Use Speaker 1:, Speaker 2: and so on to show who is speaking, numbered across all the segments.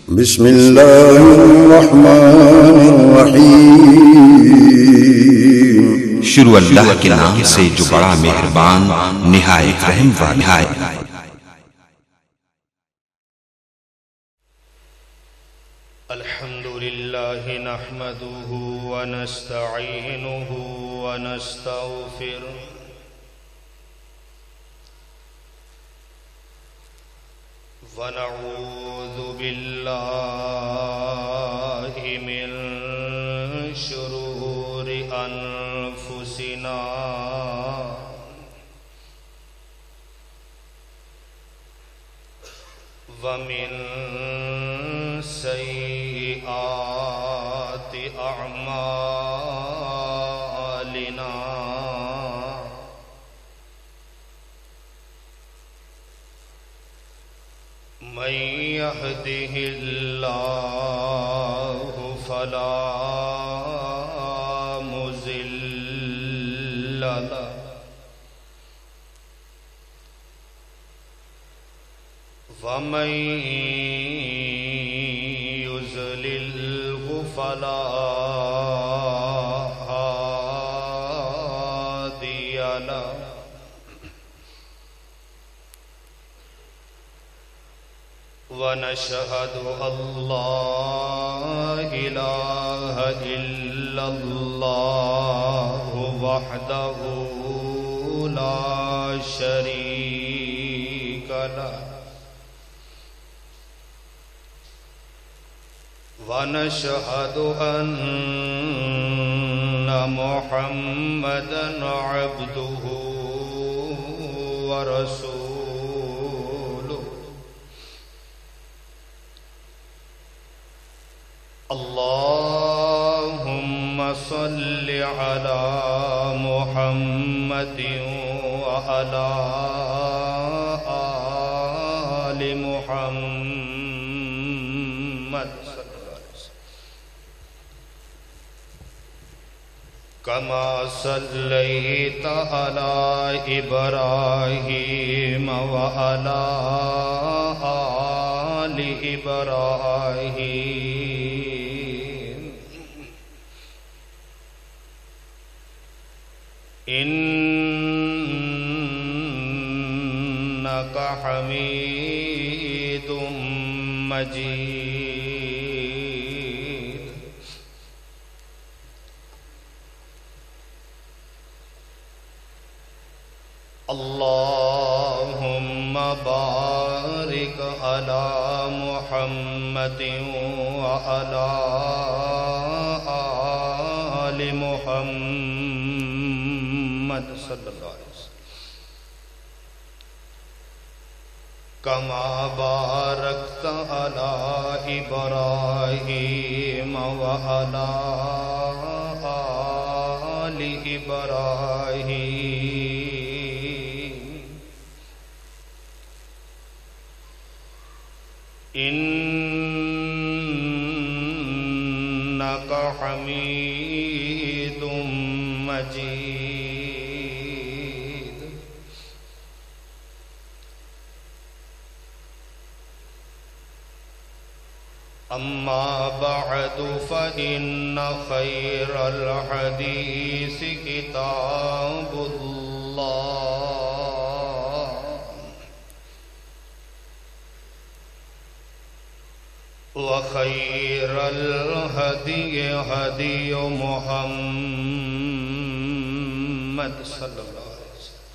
Speaker 1: بسم اللہ الرحمن الرحیم
Speaker 2: شروع اللہ کے نام سے جو بڑا مہربان نہایت رحم والا ہے۔
Speaker 3: الحمد للہ نحمده ونستعینه ونستغفره ونعوذ باللہ من شرور انفسنا ومن سیئات اعمالنا من يهده الله فلا مضل له ومن يضلل فلا هادي له ونشهد أن لا إله إلا الله وحده لا شريك له ونشهد أن محمدًا عبده ورسوله اللهم صل على محمد وعلى آل محمد كما صليت على إبراهيم وعلى آل إبراهيم إنك حميد مجيد اللهم بارك على محمد وعلى آل محمد صلی اللہ علیہ وسلم كما باركت على إبراهيم وعلى آل إبراهيم إنك حميد مجيد أما بعد فإن خير الحديث كتاب الله وخير الهدي هدي محمد صلى الله عليه وسلم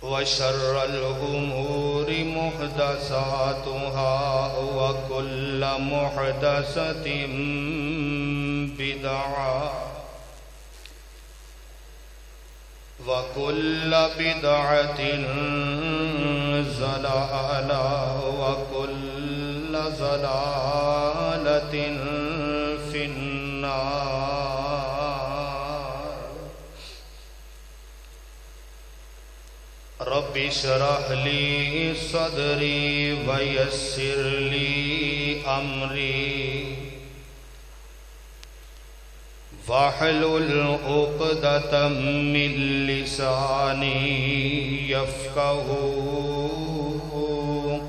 Speaker 3: وشر الأمور محدثاتها وكل محدثة بدعة وكل بدعة ضلالة وكل ضلالة في النار رب اشرح لي صدري ويسر لي أمري واحلل عقدة من لساني يفقهوا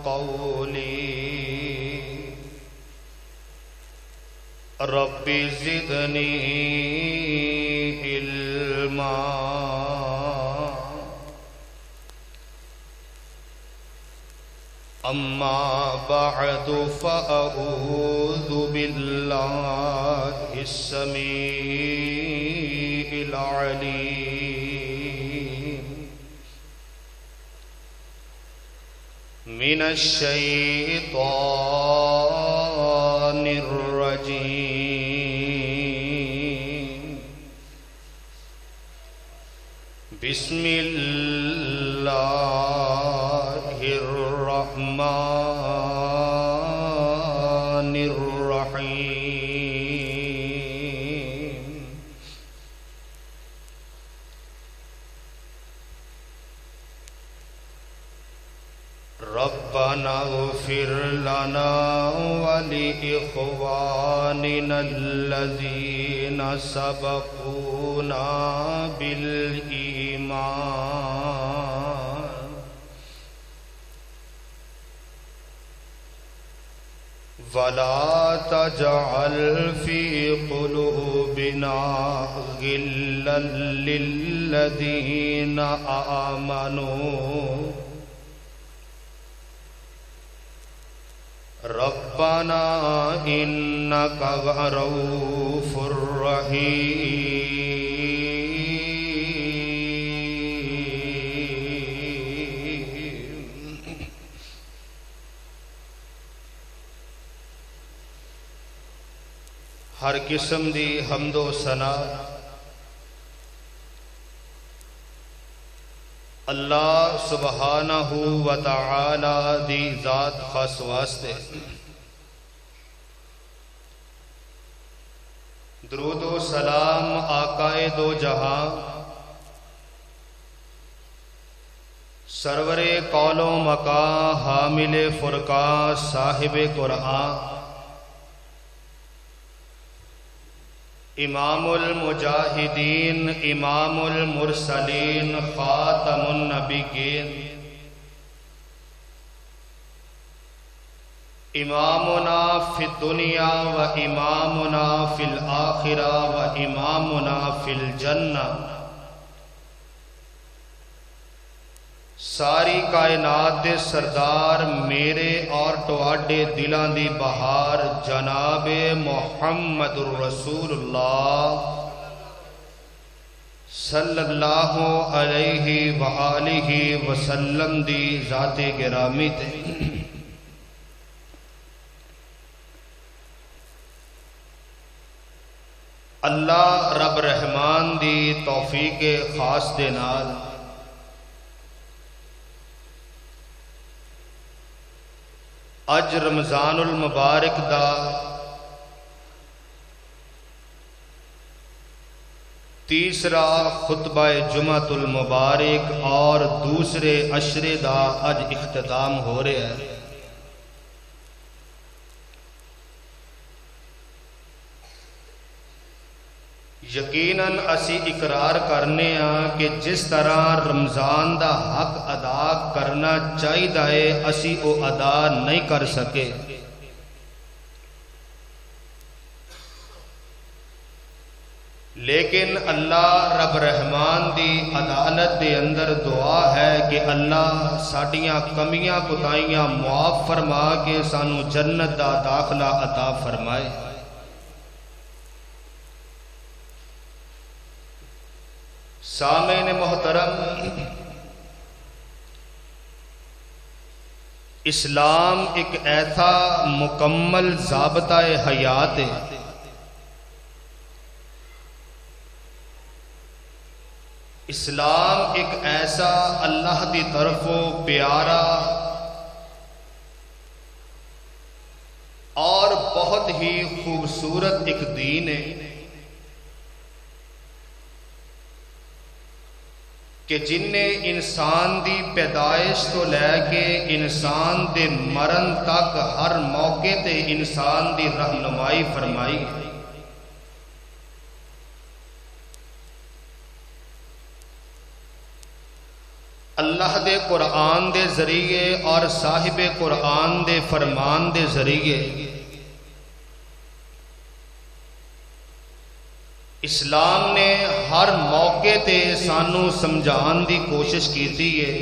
Speaker 3: قولي رب زدنی علما اما بعد فاعوذ باللہ السمیع العلیم من الشیطان الرجیم بسم اللہ الرحمن الرحیم ربنا اغفر لنا ولإخواننا الذين سبقونا بالإيمان ولا تجعل في قلوبنا غلا للذين آمنوا ربنا انك رؤوف رحيم ہر قسم دی حمد و ثنا اللہ سبحانہ و تعالی دی ذات خاص واسطے، درود و سلام آقائے دو جہاں سرور قول و مقام حامل فرقان صاحب قرآن امام المجاہدین امام المرسلین خاتم النبیین امامنا فی الدنیا و امامنا فی الآخرہ و امامنا فی الجنہ، ساری کائنات دے سردار میرے اور تواڈے دلاں دی بہار جناب محمد الرسول اللہ صلی اللہ علیہ وآلہ وسلم دی ذات گرامی تے اللہ رب رحمان دی توفیق خاص دے نال اج رمضان المبارک دا تیسرا خطبہ جمعۃ المبارک اور دوسرے عشرے دا اج اختتام ہو رہا ہے۔ یقیناً اسی اقرار کرنے ہاں کہ جس طرح رمضان دا حق ادا کرنا چاہیے اسی او ادا نہیں کر سکے، لیکن اللہ رب رحمان دی عدالت دے اندر دعا ہے کہ اللہ ساڈیاں کمیاں کوتاہیاں معاف فرما کے سانو جنت دا داخلہ عطا فرمائے۔ سامعین محترم، اسلام ایک ایسا مکمل ضابطہ حیات ہے اسلام ایک ایسا اللہ دی طرفوں پیارا اور بہت ہی خوبصورت ایک دین ہے کہ جن نے انسان دی پیدائش تو لے کے انسان دے مرن تک ہر موقع تے انسان دی رہنمائی فرمائی۔ اللہ دے قرآن دے ذریعے اور صاحب قرآن دے فرمان دے ذریعے اسلام نے ہر موقع تے سانو سمجھان دی کوشش کیتی ہے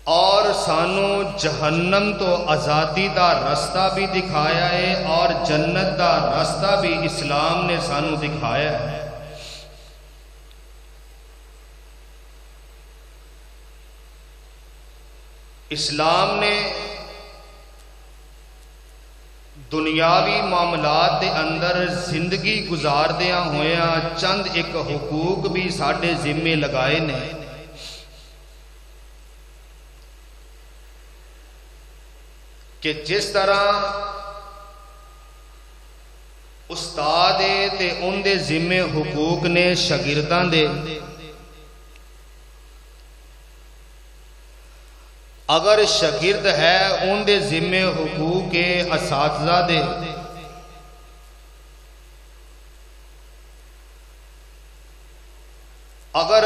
Speaker 3: اور سانو جہنم تو آزادی دا رستہ بھی دکھایا ہے اور جنت دا رستہ بھی اسلام نے سانو دکھایا ہے۔ اسلام نے دنیاوی معاملات دے اندر زندگی گزاردیاں ہویاں چند ایک حقوق بھی ساڈے ذمے لگائے نے۔ کہ جس طرح استاد تے ان دے ذمے حقوق نے شاگرداں دے، اگر شاگرد ہے ان دے ذمے حقوق اساتذہ دے، اگر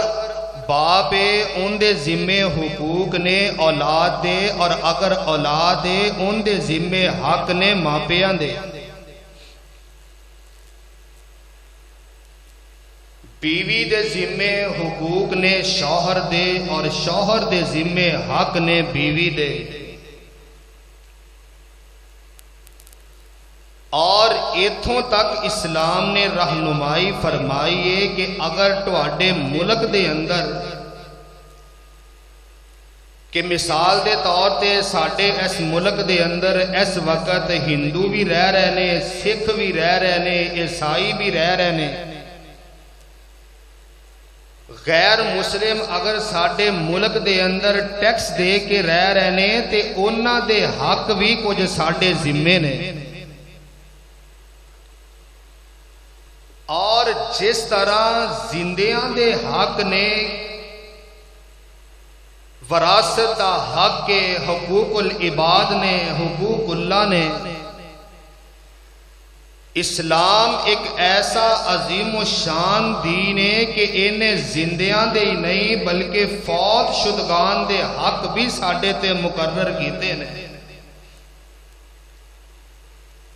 Speaker 3: باپ ان دے ذمے حقوق نے اولاد دے، اور اگر اولاد ان دے ذمے حق نے ماپیاں دے۔ بیوی دے ذمے حقوق نے شوہر دے، اور شوہر دے ذمے حق نے بیوی دے۔ اور ایتھوں تک اسلام نے رہنمائی فرمائی ہے کہ اگر تواڈے ملک دے اندر کہ مثال دے طور تے ساڈے اس ملک دے اندر اس وقت ہندو بھی رہ رہے نے، سکھ بھی رہ رہے نے، عیسائی بھی رہ رہے نے، غیر مسلم اگر ساڈے ملک دے اندر ٹیکس دے کے رہ رہے نے تے انہاں دے حق بھی کچھ ساڈے ذمے نے۔ اور جس طرح زندیاں دے حق نے، وراثت دا حق کے حقوق العباد نے، حقوق اللہ نے، اسلام ایک ایسا عظیم و شان دین ہے کہ انہیں زندیاں دے ہی نہیں بلکہ فوت شدگان دے حق بھی ساڈے تے مقرر کیتے نے۔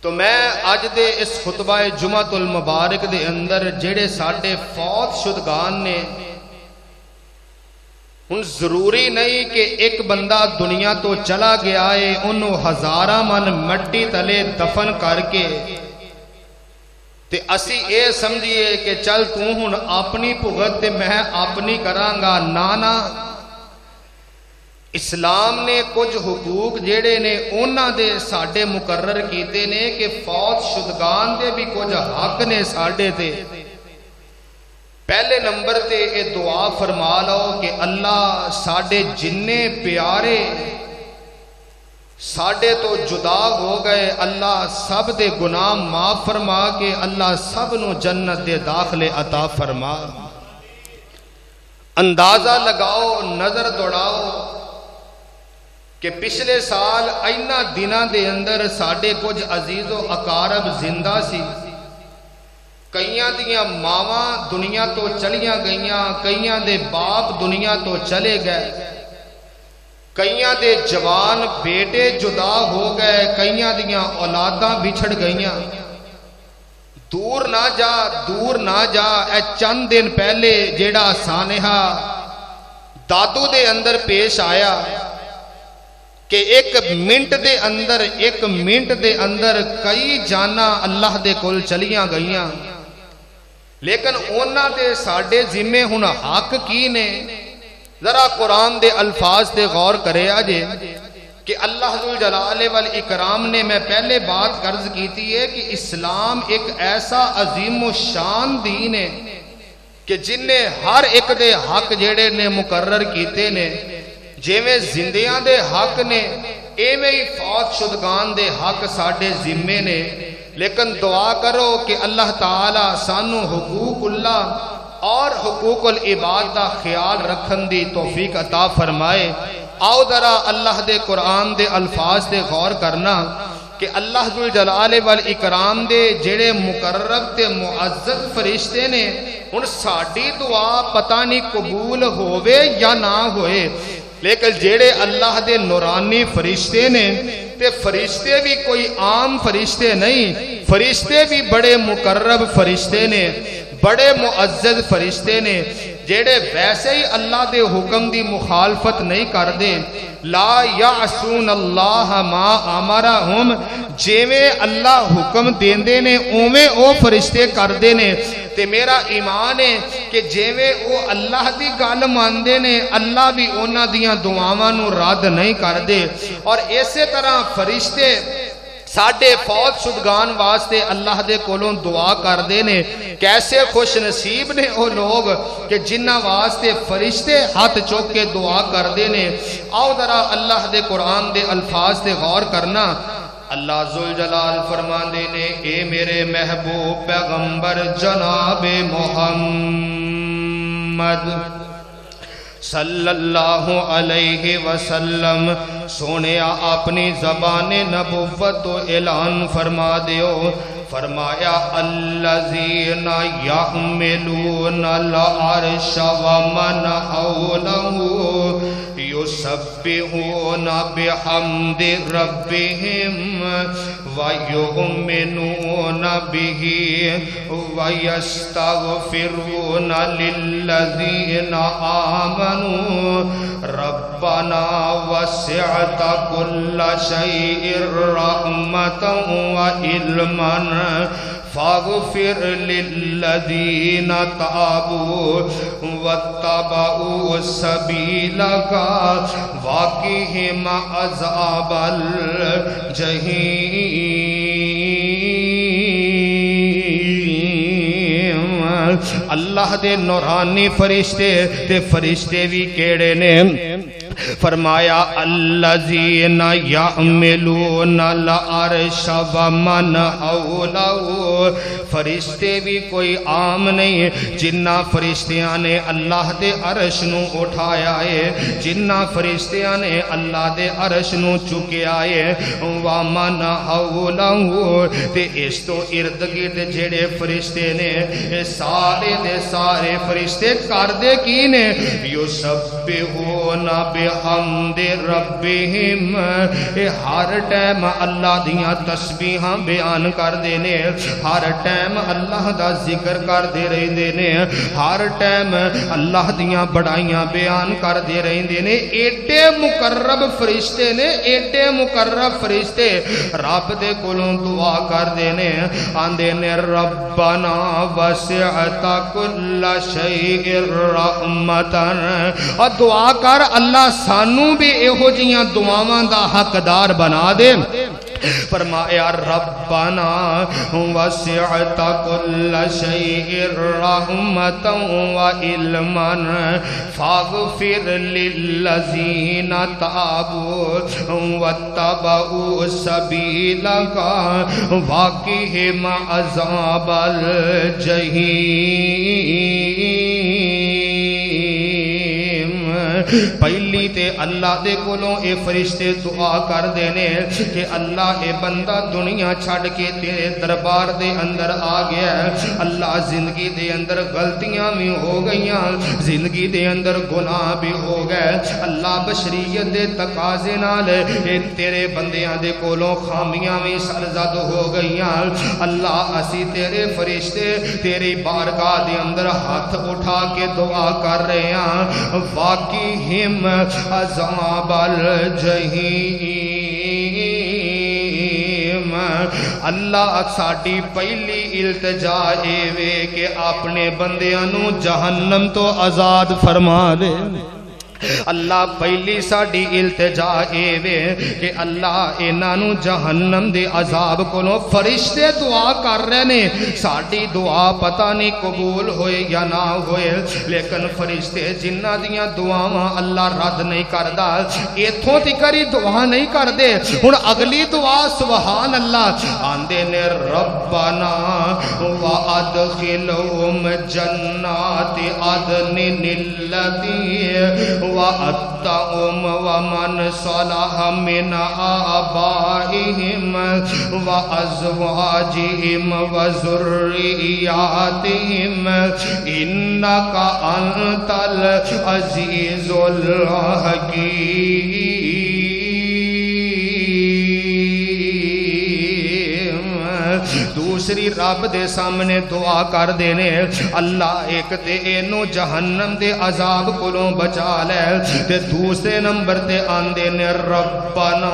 Speaker 3: تو میں اج دے اس خطبہ جمعۃ المبارک دے اندر جڑے ساڈے فوت شدگان نے، ہن ضروری نہیں کہ ایک بندہ دنیا تو چلا گیا ہے انہوں ہزاراں من مٹی تلے دفن کر کے تے اسی اے سمجھیے کہ چل تو ہن اپنی بھگت تے میں اپنی کراں گا۔ نانا، اسلام نے کچھ حقوق جڑے نے انہاں دے ساڈے مقرر کیتے نے کہ فوت شدگان دے بھی کچھ حق نے ساڈے تے۔ پہلے نمبر تے اے دعا فرما لو کہ اللہ ساڈے جننے پیارے ساڈے تو جدا ہو گئے، اللہ سب دے گناہ معاف فرما کے اللہ سب نو جنت دے داخلے عطا فرما۔ اندازہ لگاؤ، نظر دوڑاؤ کہ پچھلے سال اینا دناں دے اندر ساڈے کچھ عزیز و اقارب زندہ سی، کئیاں دیاں ماواں دنیا تو چلیاں گئیاں، کئیاں دے باپ دنیا تو چلے گئے، کئیاں دے جوان بیٹے جدا ہو گئے، کئیاں دیاں اولاداں بچھڑ گئیاں۔ دور نہ جا، دور نہ جا، اے چند دن پہلے جیڑا سانحہ دادو دے اندر پیش آیا کہ ایک منٹ دے اندر کئی جانا اللہ دے کول چلیاں گئیاں، لیکن اونا دے ساڈے ذمے ہن حق کی نے؟ ذرا قرآن دے الفاظ دے غور کرے آجے کہ اللہ ذوالجلال والاکرام نے، میں پہلے بات عرض کیتی ہے کہ اسلام ایک ایسا عظیم و شان دین ہے کہ جن نے ہر ایک دے حق جڑے نے مقرر کیتے نے، جیویں زندیاں دے حق نے ایویں ہی فوت شدگان دے حق ساڈے ذمے نے۔ لیکن دعا کرو کہ اللہ تعالی سانو حقوق اللہ اور حقوق العباد دا خیال رکھن دی توفیق عطا فرمائے۔ آؤ ذرا اللہ دے قرآن دے الفاظ دے غور کرنا کہ اللہ ذوالجلال والاکرام دے جڑے مقرب تے معزز فرشتے نے، ان ساڈی دعا پتہ نہیں قبول ہوئے یا نہ ہوئے، لیکن جڑے اللہ دے نورانی فرشتے نے تے فرشتے بھی کوئی عام فرشتے نہیں، فرشتے بھی بڑے مقرب فرشتے نے، بڑے معزز فرشتے نے، جیڑے ویسے ہی اللہ دے حکم دی مخالفت نہیں کر دے، لا یعصون اللہ ما امرہم، جیویں اللہ حکم دیندے نے اوویں او فرشتے کردے نے۔ تے میرا ایمان ہے کہ جیویں او اللہ دی گل ماندے نے، اللہ بھی انہاں دیاں دعاواں نو رد نہیں کردے۔ اور اسی طرح فرشتے ساڈے فوت شدگان واسطے اللہ دے کولوں دعا کردے نے۔ کیسے خوش نصیب نے او لوگ کہ جنہاں واسطے فرشتے ہاتھ چوک کے دعا کردے نے۔ آؤ ذرا اللہ دے قرآن دے الفاظ تے غور کرنا۔ اللہ ذوالجلال فرماندے نے، اے میرے محبوب پیغمبر جناب محمد صلی اللہ علیہ وسلم، سونے اپنی زبان نبوت تو اعلان فرما دیو۔ فرمایا الذین یحملون العرش ومن حولہ یسبحون بحمد ربہم ویؤمنون بہ ویستغفرون للذین آمنوا ربنا وسعت كل شيء رحمة وعلما فاغفر للذين تابوا واتبعوا سبيلك وقهم عذاب الجحيم۔ اللہ دے نورانی فرشتے تے فرشتے بھی کیڑے نے؟ فرمایا الذین یحملون العرش ومن حولہ، فرشتے بھی کوئی عام نہیں، جنہ فرشتیاں نے اللہ دے عرش نو اٹھایا ہے، جنہ فرشتیاں نے اللہ دے عرش نو چکیا ہے، ومن حولہ، تے اس تو ارد گرد جڑے فرشتے نے سارے دے سارے فرشتے کردے کی نے؟ یسبحون بحمد ربہم، ہر ٹائم اللہ دیاں تسبیحاں بیان کر دینے، ہر ٹائم اللہ دا ذکر کر دے رہے دینے، ہر ٹائم اللہ دیاں بڑائیاں بیان کر دے رہے دینے۔ ایڈے مقرب فرشتے نے، ایڈے مقرب فرشتے رب دے کولوں دعا کر دینے، آندے نے ربنا وسعت کل شیء رحمتاً، اور دعا کر اللہ سانو بھی ایہو جیاں دعاواں دا حقدار بنا دے۔ فرمایا ربنا وسعت كل شيء رحمة وعلما فاغفر للذين تابوا واتبعوا سبيلك وقهم عذاب الجحيم۔ پہلی تے اللہ دے کولوں اے فرشتے دعا کر دینے کہ اللہ اے بندہ دنیا چھڑ کے تیرے دربار دے اندر آ گیا ہے، اللہ زندگی دے اندر غلطیاں بھی ہو گئیاں، زندگی دے اندر گناہ بھی ہو گئے، اللہ بشریت دے تقاضے نال اے تیرے بندیاں دے کولوں خامیاں بھی سرزد ہو گئیاں، اللہ اسی تیرے فرشتے تیری بارگاہ دے اندر ہاتھ اٹھا کے دعا کر رہے ہیں، واقعہم عذاب الجحیم۔ اللہ ساڈی پہلی التجا اے وے کہ اپنے بندیاں نو جہنم تو آزاد فرما دے۔ اللہ پہلی ساڈی التجا اے وے کہ اللہ انہاں نو جہنم دے عذاب کولوں، فرشتے دعا کر رہے نے، ساڈی دعا پتہ نہیں قبول ہوئے یا نہ ہوئے، لیکن فرشتے جنہاں دیاں دعاواں اللہ رد نہیں کردا، ایتھوں تکر ہی دعا نہیں کردے، ہن اگلی دعا سبحان اللہ آندے نے ربنا وادخلہم جنات عدن التی وَأَتَّهُمْ وَمَنْ صَلَحَ مِنْ آبَائِهِمْ وَأَزْوَاجِهِمْ وَذُرِّيَّاتِهِمْ إِنَّكَ أَنْتَ الْعَزِيزُ الْحَكِيمُ۔ دوسری رب دے سامنے دعا کر دینے اللہ ایک تے اینو جہنم دے عذاب کولوں بچا لے تے دوسرے نمبر تے آندے نے ربنا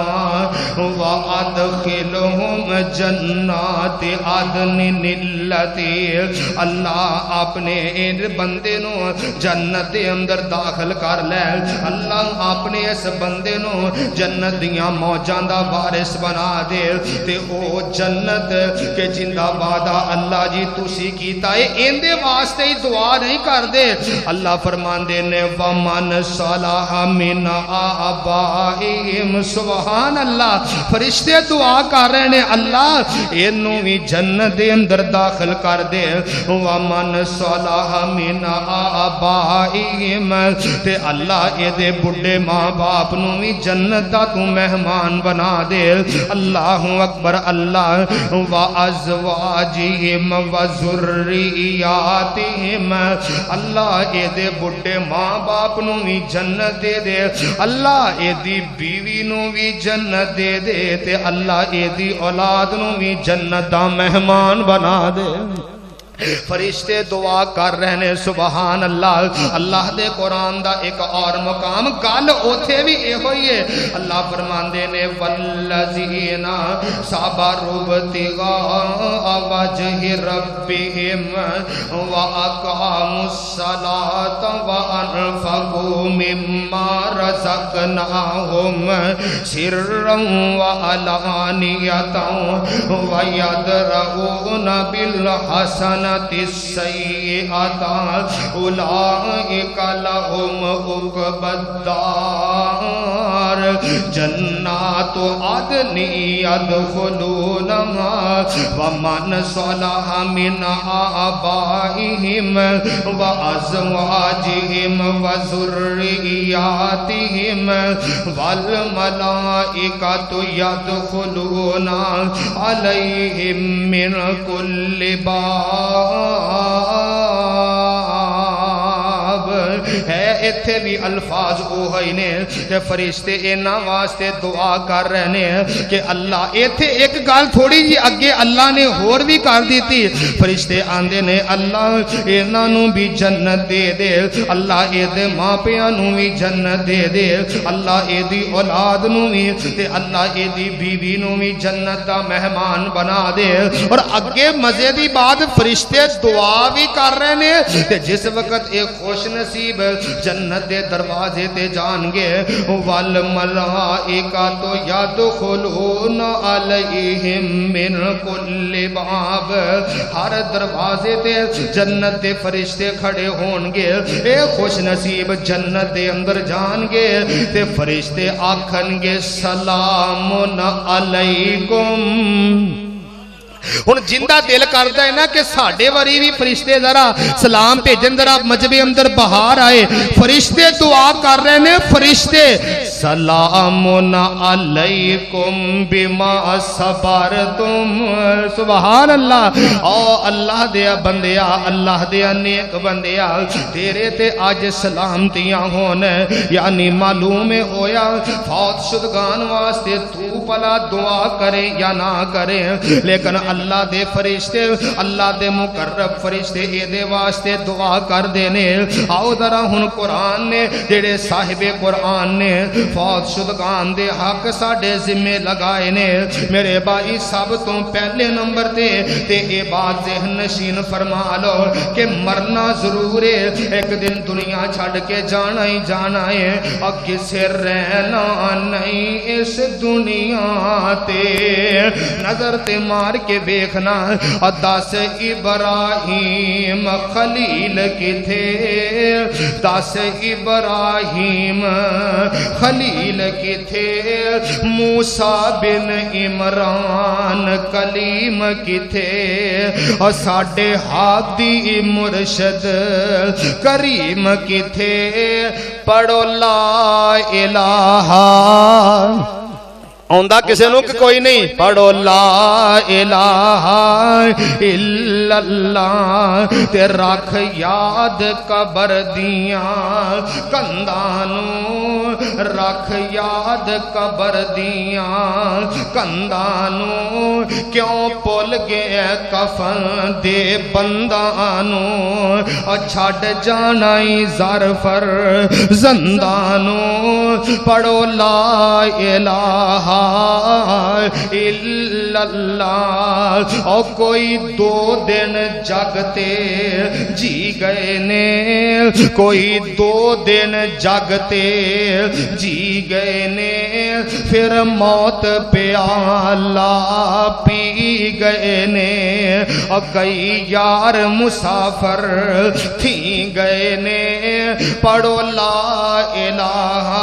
Speaker 3: وادخلہم جنات عدن التی اللہ اپنے ان بندے نو جنت دے اندر داخل کر لے اللہ اپنے اس بندے نو جنت دیاں موجاں دا وارث بنا دے تے او جنت کہ جندہ وعدہ اللہ جی تسی کیتا ہے ان دے واسطے ہی دعا نہیں کر دے اللہ فرمان دے نے ومن صلاح من آبائہم سبحان اللہ فرشتے دعا کر رہے نے اللہ انہوں بھی جنت دے اندر داخل کر دے ومن صلاح من آبائہم تے اللہ اے دے بڑھے ماں باپ نو بھی جنت دا تو مہمان بنا دے اللہ اکبر اللہ وازواجہم وذریاتہم اللہ اے دے بڑھے ماں باپ نو بھی جنت دے دے اللہ اے دی بیوی نو بھی جنت دے دے تے اللہ اے دی اولاد نو بھی جنت دا مہمان بنا دے فرشتے دعا کر رہنے سبحان اللہ اللہ دے قرآن دا ایک اور مقام گل اوتھے بھی اے ہوئی ہے اللہ فرماندے نے والذین صبروا ابتغاء وجہ ربہم واقاموا الصلاۃ وانفقوا مما رزقناہم سرا وعلانیۃ ویدرؤون بالحسنۃ السیئۃ اولئک لهم عقبی الدار جنات عدن يدخلونها ومن صلح من آبائهم وازواجهم وذرياتهم والملائکۃ يدخلون علیہم من کل باب ہے اتھے بھی الفاظ اوہی نے کہ فرشتے اینا واسطے دعا کر رہنے کہ اللہ ایتھے ایک گال تھوڑی جی اگے اللہ نے ہور بھی کر دیتی فرشتے آندے نے اللہ اینا نو بھی جنت دے دے اللہ اے دے ماں پیاں نو بھی جنت دے دے اللہ اے دی اولاد نو بھی تے اللہ اے دی بیوی نو بھی جنت دا مہمان بنا دے اور اگے مزے دی بات فرشتے دعا بھی کر رہنے تے جس وقت ایک خوش نصیب جنت دے دروازے تے جان گے والملائکۃ یدخلون علیہم من کل باب ہر دروازے تے جنت دے فرشتے کھڑے ہون گے اے خوش نصیب جنت دے اندر جان گے تے فرشتے آکھن گے سلام علیکم ہن جندہ دل کرتا ہے نا کہ ساڑھے وری بھی فرشتے ذرا سلام بھیجن ذرا مجبے اندر بہار آئے فرشتے دعا کر رہے ہیں فرشتے سلام علیکم بما صبرتم سبحان اللہ او اللہ دیا بندیا اللہ دیا نیک بندیا تیرے تے آج سلامتیاں ہونے یعنی معلوم ہویا فوت شدگان واسطے تو پلا دعا کرے یا نہ کرے لیکن اللہ دے فرشتے اللہ دے مقرب فرشتے اے دے واسطے دعا کر دینے آؤ ذرا ہن قرآن نے جڑے صاحب قرآن نے فوت شدگان دے حق ساڑھے ذمہ لگائے نے میرے بھائی سب تو پہلے نمبر تے اے بات ذہن نشین فرما لو کہ مرنا ضرور ہے ایک دن دنیا چھڑ کے جانا ہی جانا ہے اور کسے رہنا نہیں اس دنیا تے نظر تے مار کے بیکھنا دس ابراہیم خلیل کی تھے دس ابراہیم خلیل کی تھے موسیٰ بن عمران کلیم کی تھے اور ساڑھے ہادی مرشد کریم کی تھے پڑھو لا الہ آندہ کسے نو کہ کوئی نہیں پڑھو لا الہ الا اللہ تے رکھ یاد قبر دیاں کندانو رکھ یاد قبر دیاں کنداں نوں کیوں بھول گئے کفن دے بنداں نوں چھڈ جانا ہی ظرفر زنداں نوں پڑھو لا الہ الا اللہ او کوئی دو دن جگتے جی گئے نے کوئی دو دن جگتے جی گئے نے پھر موت پیالہ پی گئے نے اور کئی یار مسافر تھی گئے نے پڑھو لا الہ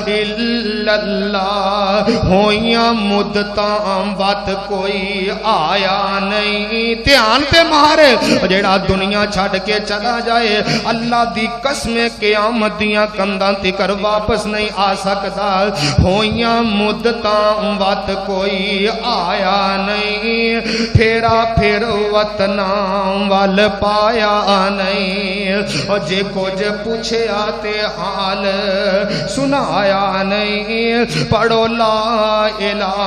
Speaker 3: الا اللہ ہویاں مدتاں وقت کوئی آیا نہیں دھیان تے مارے جیڑا دنیا چھڑ کے چلا جائے اللہ دی قسم قیامت دیاں کنداں تکر واپس نہیں آ سکتا ہویاں مدتاں وقت کوئی آیا نہیں پھیرا پھر وطناں وال پایا نہیں اور جے کچھ پوچھیا تے حال سنایا نہیں پڑھو لا الہ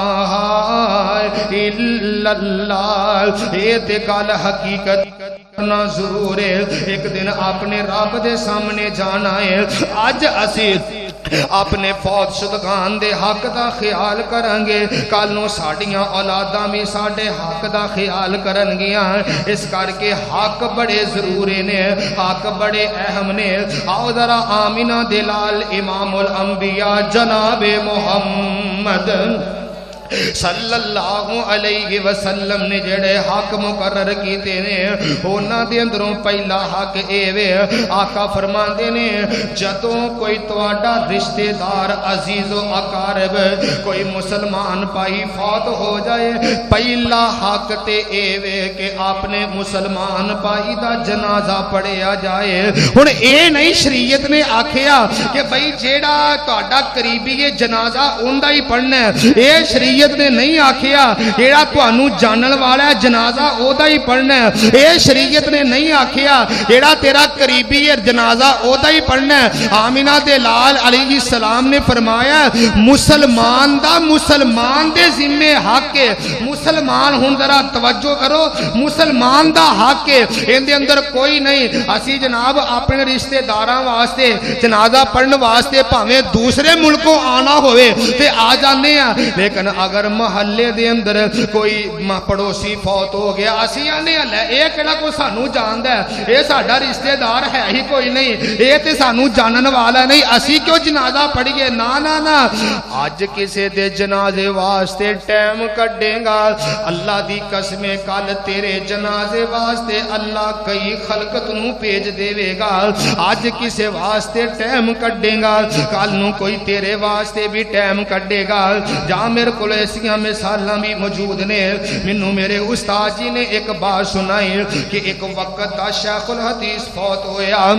Speaker 3: الا اللہ اے تے گل حقیقت کرنا ضرور ہے ایک دن اپنے رب دے سامنے جانا ہے اج اسی اپنے فوت شدگان دے حق دا خیال کرنگے کل نو ساڑیاں اولاداں بھی ساڑے حق دا خیال کرنگیاں اس کر کے حق بڑے ضروری نے حق بڑے اہم نے آؤ ذرا آمینہ دلال امام الانبیاء جناب محمد صلی اللہ علیہ وسلم نے جڑے حق مقرر کیتے نے ہونا دے اندروں پہلا حق اے وے آقا فرماندے نے جدوں کوئی تواڈا رشتہ دار عزیز و اقارب کوئی مسلمان پائی فوت ہو جائے پہلا حق تے اے وے کہ آپ نے مسلمان پائی دا جنازہ پڑھیا جائے ہن اے نہیں شریعت نے آکھیا کہ بھئی جیڑا تواڈا قریبی ہے جنازہ اوندا ہی پڑھنا ہے اے شریعت نے نہیں آکھیا جیڑا تانوں جانن والا ہے جنازہ اودا ہی پڑھنا ہے اے شریعت نے نہیں آکھیا جیڑا تیرا قریبی ہے جنازہ اودا ہی پڑھنا ہے آمینہ دے لال علیہ السلام نے فرمایا مسلمان دے ذمے حق ہے مسلمان ہن ذرا توجہ کرو مسلمان دا حق ہے ان دے اندر کوئی نہیں اسی جناب اپنے رشتہ داراں واسطے جنازہ پڑھن واسطے بھاویں دوسرے ملکوں آنا ہوئے تے آ جانے ہیں لیکن اگر محلے دے اندر کوئی پڑوسی فوت ہو گیا اسی آنے لے اے کیڑا کوئی سانو جاندا ہے اے ساڈا رشتہ دار ہے ہی کوئی نہیں اے تے سانو جانن والا نہیں اسی کیوں جنازہ پڑھیے نا نا نا اج کسے دے جنازے واسطے ٹائم کڈے گا اللہ دی قسم کل تیرے جنازے واسطے اللہ کئی خلقت نو بھیج دے گا اج کسے واسطے ٹائم کڈے گا کل نو کوئی تیرے واسطے بھی ٹائم کڈے گا جا میرے کو ایسیاں مثالاں بھی موجود نے مینوں میرے استاد جی نے ایک بات سنائی کہ ایک وقت دا شیخ الحدیث فوت ہویا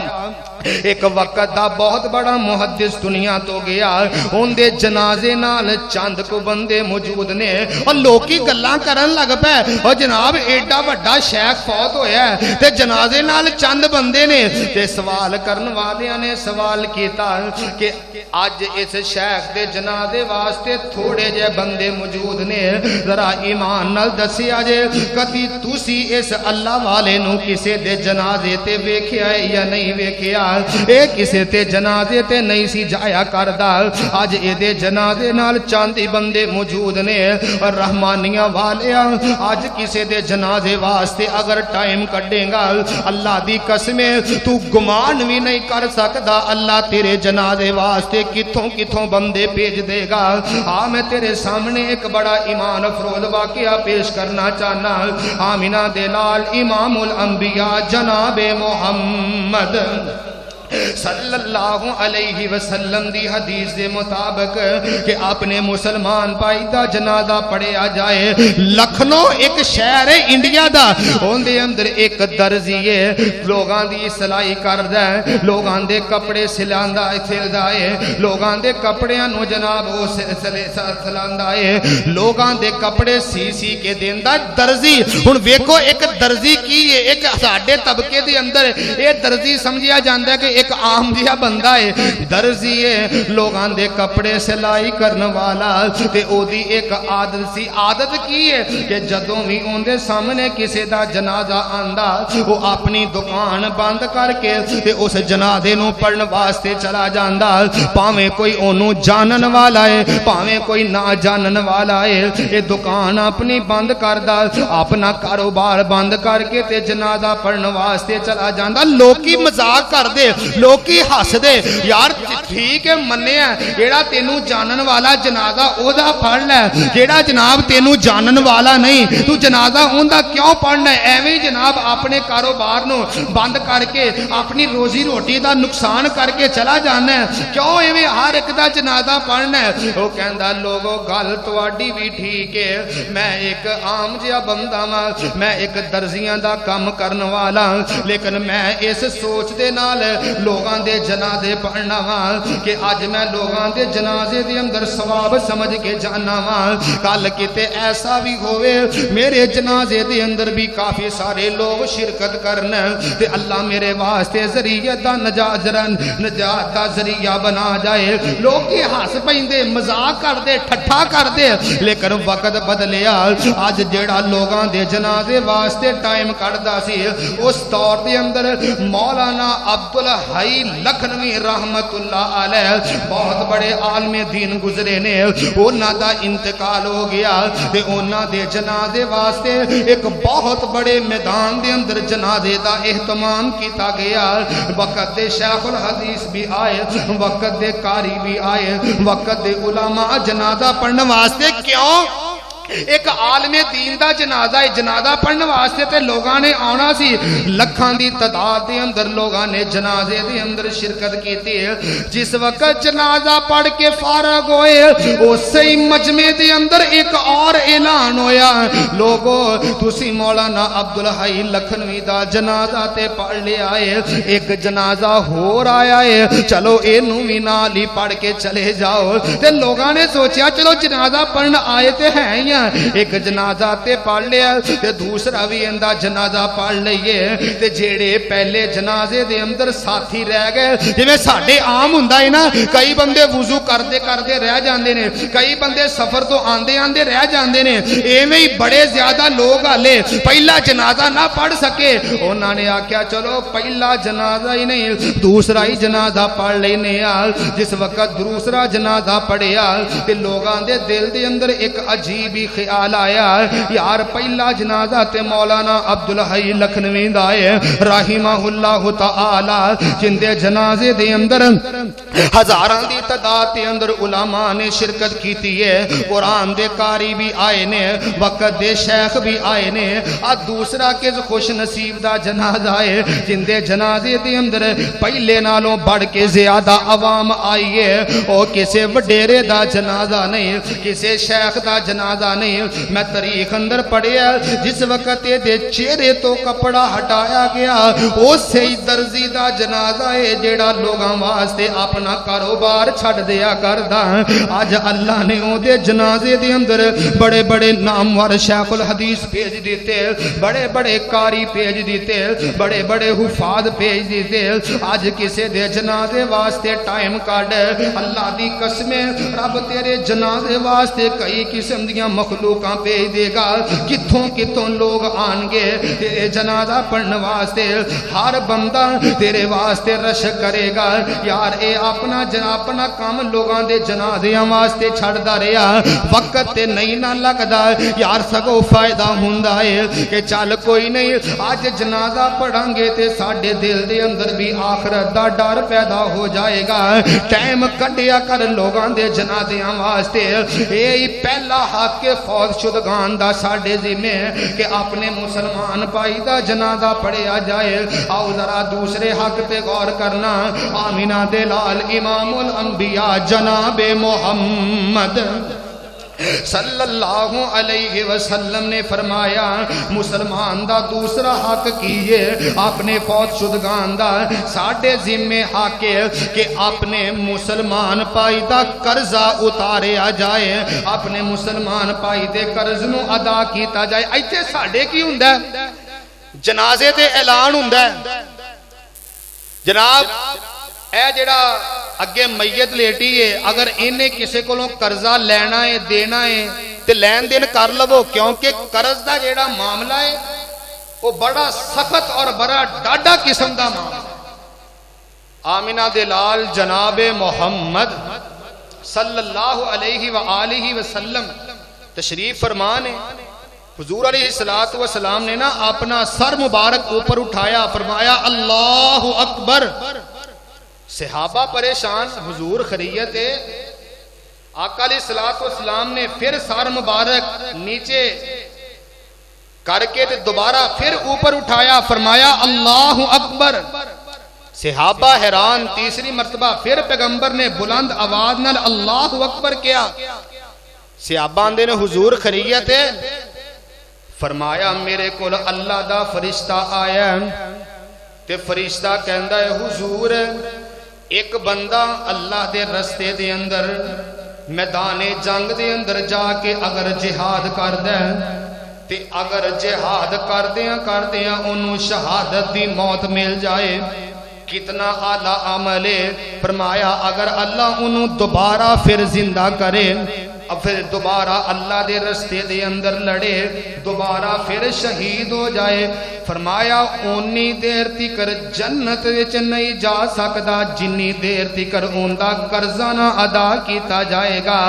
Speaker 3: ایک وقت دا بہت بڑا محدث دنیا تو گیا ان دے جنازے نال چند کو بندے موجود نے اور لوکی گلاں کرن لگ پے اور جناب ایڈا بڑا شیخ فوت ہویا ہے تے جنازے نال چند بندے نے تے سوال کرن والیاں نے سوال کیتا کہ اج اس شیخ دے جنازے واسطے تھوڑے جے بندے موجود نے ذرا ایمان نال دسیا جے کدی تسی اس اللہ والے نو کسے دے جنازے تے ویکھیا ہے یا نہیں ویکھیا اے کسے تے جنازے تے نہیں سی جایا کردا اج اے دے جنازے نال چاندی بندے موجود نے اور رحمانیاں والیاں اج کسے دے جنازے واسطے اگر ٹائم کڈے گا اللہ دی قسم تو گمان بھی نہیں کر سکدا اللہ تیرے جنازے واسطے کتھوں کتھوں بندے بھیج دے گا میں تیرے سامنے ایک بڑا ایمان افروز واقعہ پیش کرنا چاہنا آمینہ دے لال امام الانبیاء جناب محمد صلی اللہ علیہ وسلم دی حدیث دے مطابق کہ اپنے مسلمان بھائی دا جنازہ پڑھیا جائے لکھنؤ ایک شہر ہے انڈیا دا ان دے اندر ایک درزی ہے لوگاں دی سلائی کردا ہے لوگاں دے کپڑے سلاندا ہے لوگاں دے کپڑیاں نو جناب او سلاندا ہے لوگاں دے کپڑے سی کے دیندا درزی ہن ویکھو ایک درزی کی ہے ایک ساڈے طبقے دے اندر اے درزی سمجھیا جاندا ہے کہ ایک عام جہا بندہ ہے درزی ہے لوگاں دے کپڑے سلائی کرن والا تے او دی ایک عادت سی عادت کی ہے کہ جدوں بھی اون دے سامنے کسے دا جنازہ آندا وہ اپنی دکان بند کر کے تے اس جنازے نو پڑھن واسطے چلا جاندا پاویں کوئی اونوں جانن والا ہے پاویں کوئی نہ جانن والا ہے یہ دکان اپنی بند کردا اپنا کاروبار بند کر کے تے جنازہ پڑھن واسطے چلا جاندا لوکی مذاق کر دے لوکی ہس دے یار ٹھیک ہے منیا جیڑا تینوں جانن والا جنازہ او دا پڑھ لے جیڑا جناب تینوں جانن والا نہیں تو جنازہ اون دا کیوں پڑھنا ہے ایویں جناب اپنے کاروبار نو بند کر کے اپنی روزی روٹی دا نقصان کر کے چلا جانا ہے کیوں ایویں ہر ایک دا جنازہ پڑھنا ہے وہ کہندا لوگو گل تواڈی بھی ٹھیک ہے میں ایک عام جہا بندہ ہاں میں ایک درزیاں دا کام کرن والا لیکن میں اس سوچ دے نال لوگاں دے جنازے پڑھنا وا کہ اج میں لوگاں دے جنازے دے اندر ثواب سمجھ کے جانا وا کل کتے ایسا بھی ہوئے میرے جنازے دے اندر بھی کافی سارے لوگ شرکت کرنا تے اللہ میرے واسطے ذریعہ دا نجات دا ذریعہ بنا جائے لوگ کی ہس پیندے مذاق کر دے ٹھٹھا کر دے لیکن وقت بدلیا اج جیڑا لوگاں دے جنازے واسطے ٹائم کڈدا سی اس دور دے اندر مولانا عبدالحی لکھنوی رحمت اللہ علیہ بہت بڑے عالم دین گزرے نے انہاں دا انتقال ہو گیا تے انہاں دے جنازے واسطے ایک بہت بڑے میدان دے اندر جنازے دا اہتمام کیتا گیا وقت دے شیخ الحدیث بھی آئے وقت دے قاری بھی آئے وقت دے علماء جنازہ پڑھنے واسطے کیوں ایک عالم دین دا جنازہ ہے جنازہ پڑھنے واسطے تے لوگاں نے آنا سی لکھاں دی تعداد دے اندر لوگاں نے جنازے دے اندر شرکت کیتی ہے جس وقت جنازہ پڑھ کے فارغ ہوئے اسی مجمع دے اندر ایک اور اعلان ہویا لوگو تسی مولانا عبدالحی لکھنوی دا جنازہ تے پڑھ لے آئے ایک جنازہ ہو رہا ہے چلو اینو بھی نال ہی پڑھ کے چلے جاؤ تے لوگاں نے سوچیا چلو جنازہ پڑھنا آئے تے ہیں ایک جنازہ تے پڑھ لیا تے دوسرا بھی اندہ جنازہ پڑھ لئیے تے جیڑے پہلے جنازے دے اندر ساتھی رہ گئے جویں ساڈے عام ہوندا ہے نا کئی بندے وضو کردے کردے رہ جاندے نے کئی بندے سفر تو آندے آندے رہ جاندے نے ایویں ہی بڑے زیادہ لوگ ہلے پہلا جنازہ نہ پڑھ سکے انہاں نے آکھیا چلو پہلا جنازہ ہی نہیں دوسرا ہی جنازہ پڑھ لینے جس وقت دوسرا جنازہ پڑھیا تے لوگاں دے دل دے اندر ایک عجیب خیال آیا یار پہلا جنازہ تے مولانا عبدالحی لکھنوی دا ہے رحمہ اللہ تعالی جن دے جنازے دے اندر ہزاراں دی تعداد دے اندر علماء نے شرکت کیتی ہے قرآن دے قاری بھی آئے نے وقت دے شیخ بھی آئے نے دوسرا کس خوش نصیب دا جنازہ ہے جن دے جنازے دے اندر پہلے نالوں بڑھ کے زیادہ عوام آئی ہے اور کسے وڈیرے دا جنازہ نہیں کسے شیخ دا جنازہ نہیں میں تاریخ اندر پڑھیا جس وقت دے چہرے تو کپڑا ہٹایا گیا وہ سی درزی دا جنازہ ہے جیڑا لوگاں واسطے اپنا کاروبار چھڑ دیا کردا آج اللہ نے او دے جنازے دے اندر بڑے بڑے نامور شیخ الحدیث بھیج دیتے بڑے بڑے قاری بھیج دیتے بڑے بڑے حفاظ بھیج دیتے آج کسے دے جنازے واسطے ٹائم کاٹ اللہ دی قسمیں رب تیرے جنازے واسطے کئی قسم دیاں مخلوقاں بھیج دے گا کتھوں کتھوں لوگ آن گے تیرے جنازہ پڑھنے واسطے ہر بندہ تیرے واسطے رش کرے گا یار اے اپنا کام لوگاں دے جنازیاں واسطے چھڑ دا رہا وقت تے نہیں نہ لگدا یار سگو فائدہ ہوندا ہے کہ چل کوئی نہیں آج جنازہ پڑھاں گے تے ساڈے دل دے اندر بھی آخرت دا ڈر پیدا ہو جائے گا ٹائم کڈیا کر لوگاں دے جنازیاں واسطے اے پہلا حق کے فوت شدگان دا ساڑھے ذمہ کہ اپنے مسلمان پائی دا جنازہ پڑھیا جائے آؤ ذرا دوسرے حق پہ غور کرنا آمینہ دلال امام الانبیاء جناب محمد صلی اللہ علیہ وسلم نے فرمایا مسلمان دا دوسرا حق کیے اپنے فوت شدگان دا ساڑھے ذمہ حق کہ اپنے مسلمان پائی دا قرضہ اتاریا جائے اپنے مسلمان پائی دے قرض نو ادا کیتا جائے ایتے ساڑھے کی ہوندہ ہے جنازے دے اعلان ہوندہ ہے جناب اے جڑا اگے میت لیٹی ہے اگر انہیں کسی کو قرضہ لینا ہے دینا ہے تے لین دین کر لو کیونکہ قرض دا جڑا معاملہ ہے وہ بڑا سخت اور بڑا ڈاڈا قسم دا معاملہ ہے۔ آمینہ دے لال جناب محمد صلی اللہ علیہ وآلہ وسلم تشریف فرمان ہے۔ حضور علیہ السلام نے نا اپنا سر مبارک اوپر اٹھایا، فرمایا اللہ اکبر۔ صحابہ پریشان، حضور خیریت ہے؟ آقا علیہ السلام نے پھر سر مبارک نیچے کر کے دوبارہ پھر اوپر اٹھایا، فرمایا اللہ اکبر۔ صحابہ حیران، تیسری مرتبہ پھر پیغمبر نے بلند آواز نال اللہ اکبر کیا۔ صحابہ آندے نے حضور خیریت ہے؟ فرمایا میرے کول اللہ دا فرشتہ آیا تے فرشتہ کہندا ہے حضور ایک بندہ اللہ دے رستے دے اندر میدان جنگ دے اندر جا کے اگر جہاد کردا ہے تے اگر جہاد کردیاں انہوں شہادت دی موت مل جائے کتنا اعلیٰ عمل ہے۔ فرمایا اگر اللہ انہوں دوبارہ پھر زندہ کرے اب پھر دوبارہ اللہ دے رستے دے اندر لڑے دوبارہ پھر شہید ہو جائے، فرمایا اونی دیر تکر جنت وچ نہیں جا سکدا جنی دیر تکر اوندا قرضہ نہ ادا کیتا جائے گا۔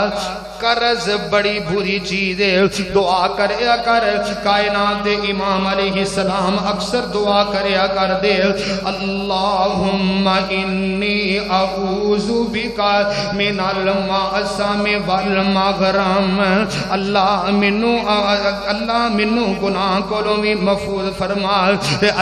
Speaker 3: قرض بڑی بری چیز ہے، دعا کریا کر۔ کائنات دے امام علیہ السلام اکثر دعا کریا کر دے اللہم انی اعوذ بکا من المعصم والمغرم۔ اللہ منو گناہ کولوں بھی محفوظ فرما،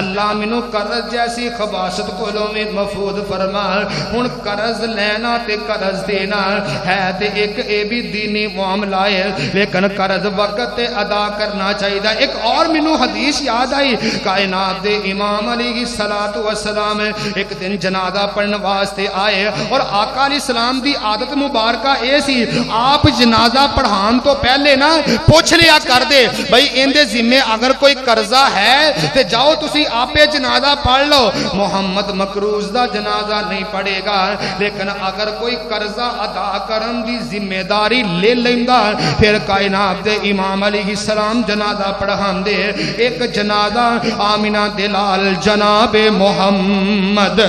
Speaker 3: اللہ منو قرض جیسی خباثت کولوں بھی محفوظ فرما۔ ہن قرض لینا تے قرض دینا ہے تے ایک اے بھی دینی معاملہ ہے لیکن قرض وقت تے ادا کرنا چاہیے۔ ایک اور منو حدیث یاد آئی، کائنات دے امام علیہ السلام ایک دن جنازہ پڑھنے واسطے آئے اور آقا علیہ السلام دی عادت مبارکہ اے سی آپ جنازہ پڑھان تو پہلے نا پوچھ لیا کر دے بھئی اندے ذمہ اگر کوئی قرضہ ہے تے جاؤ تسی آپے جنازہ پڑھ لو۔ محمد مقروض دا جنازہ نہیں پڑھے گا لیکن اگر کوئی قرضہ ادا کرن دی ذمہ داری لے لیندہ پھر کائنات دے امام علیہ السلام جنازہ پڑھان دے۔ ایک جنازہ آمینہ دلال جناب محمد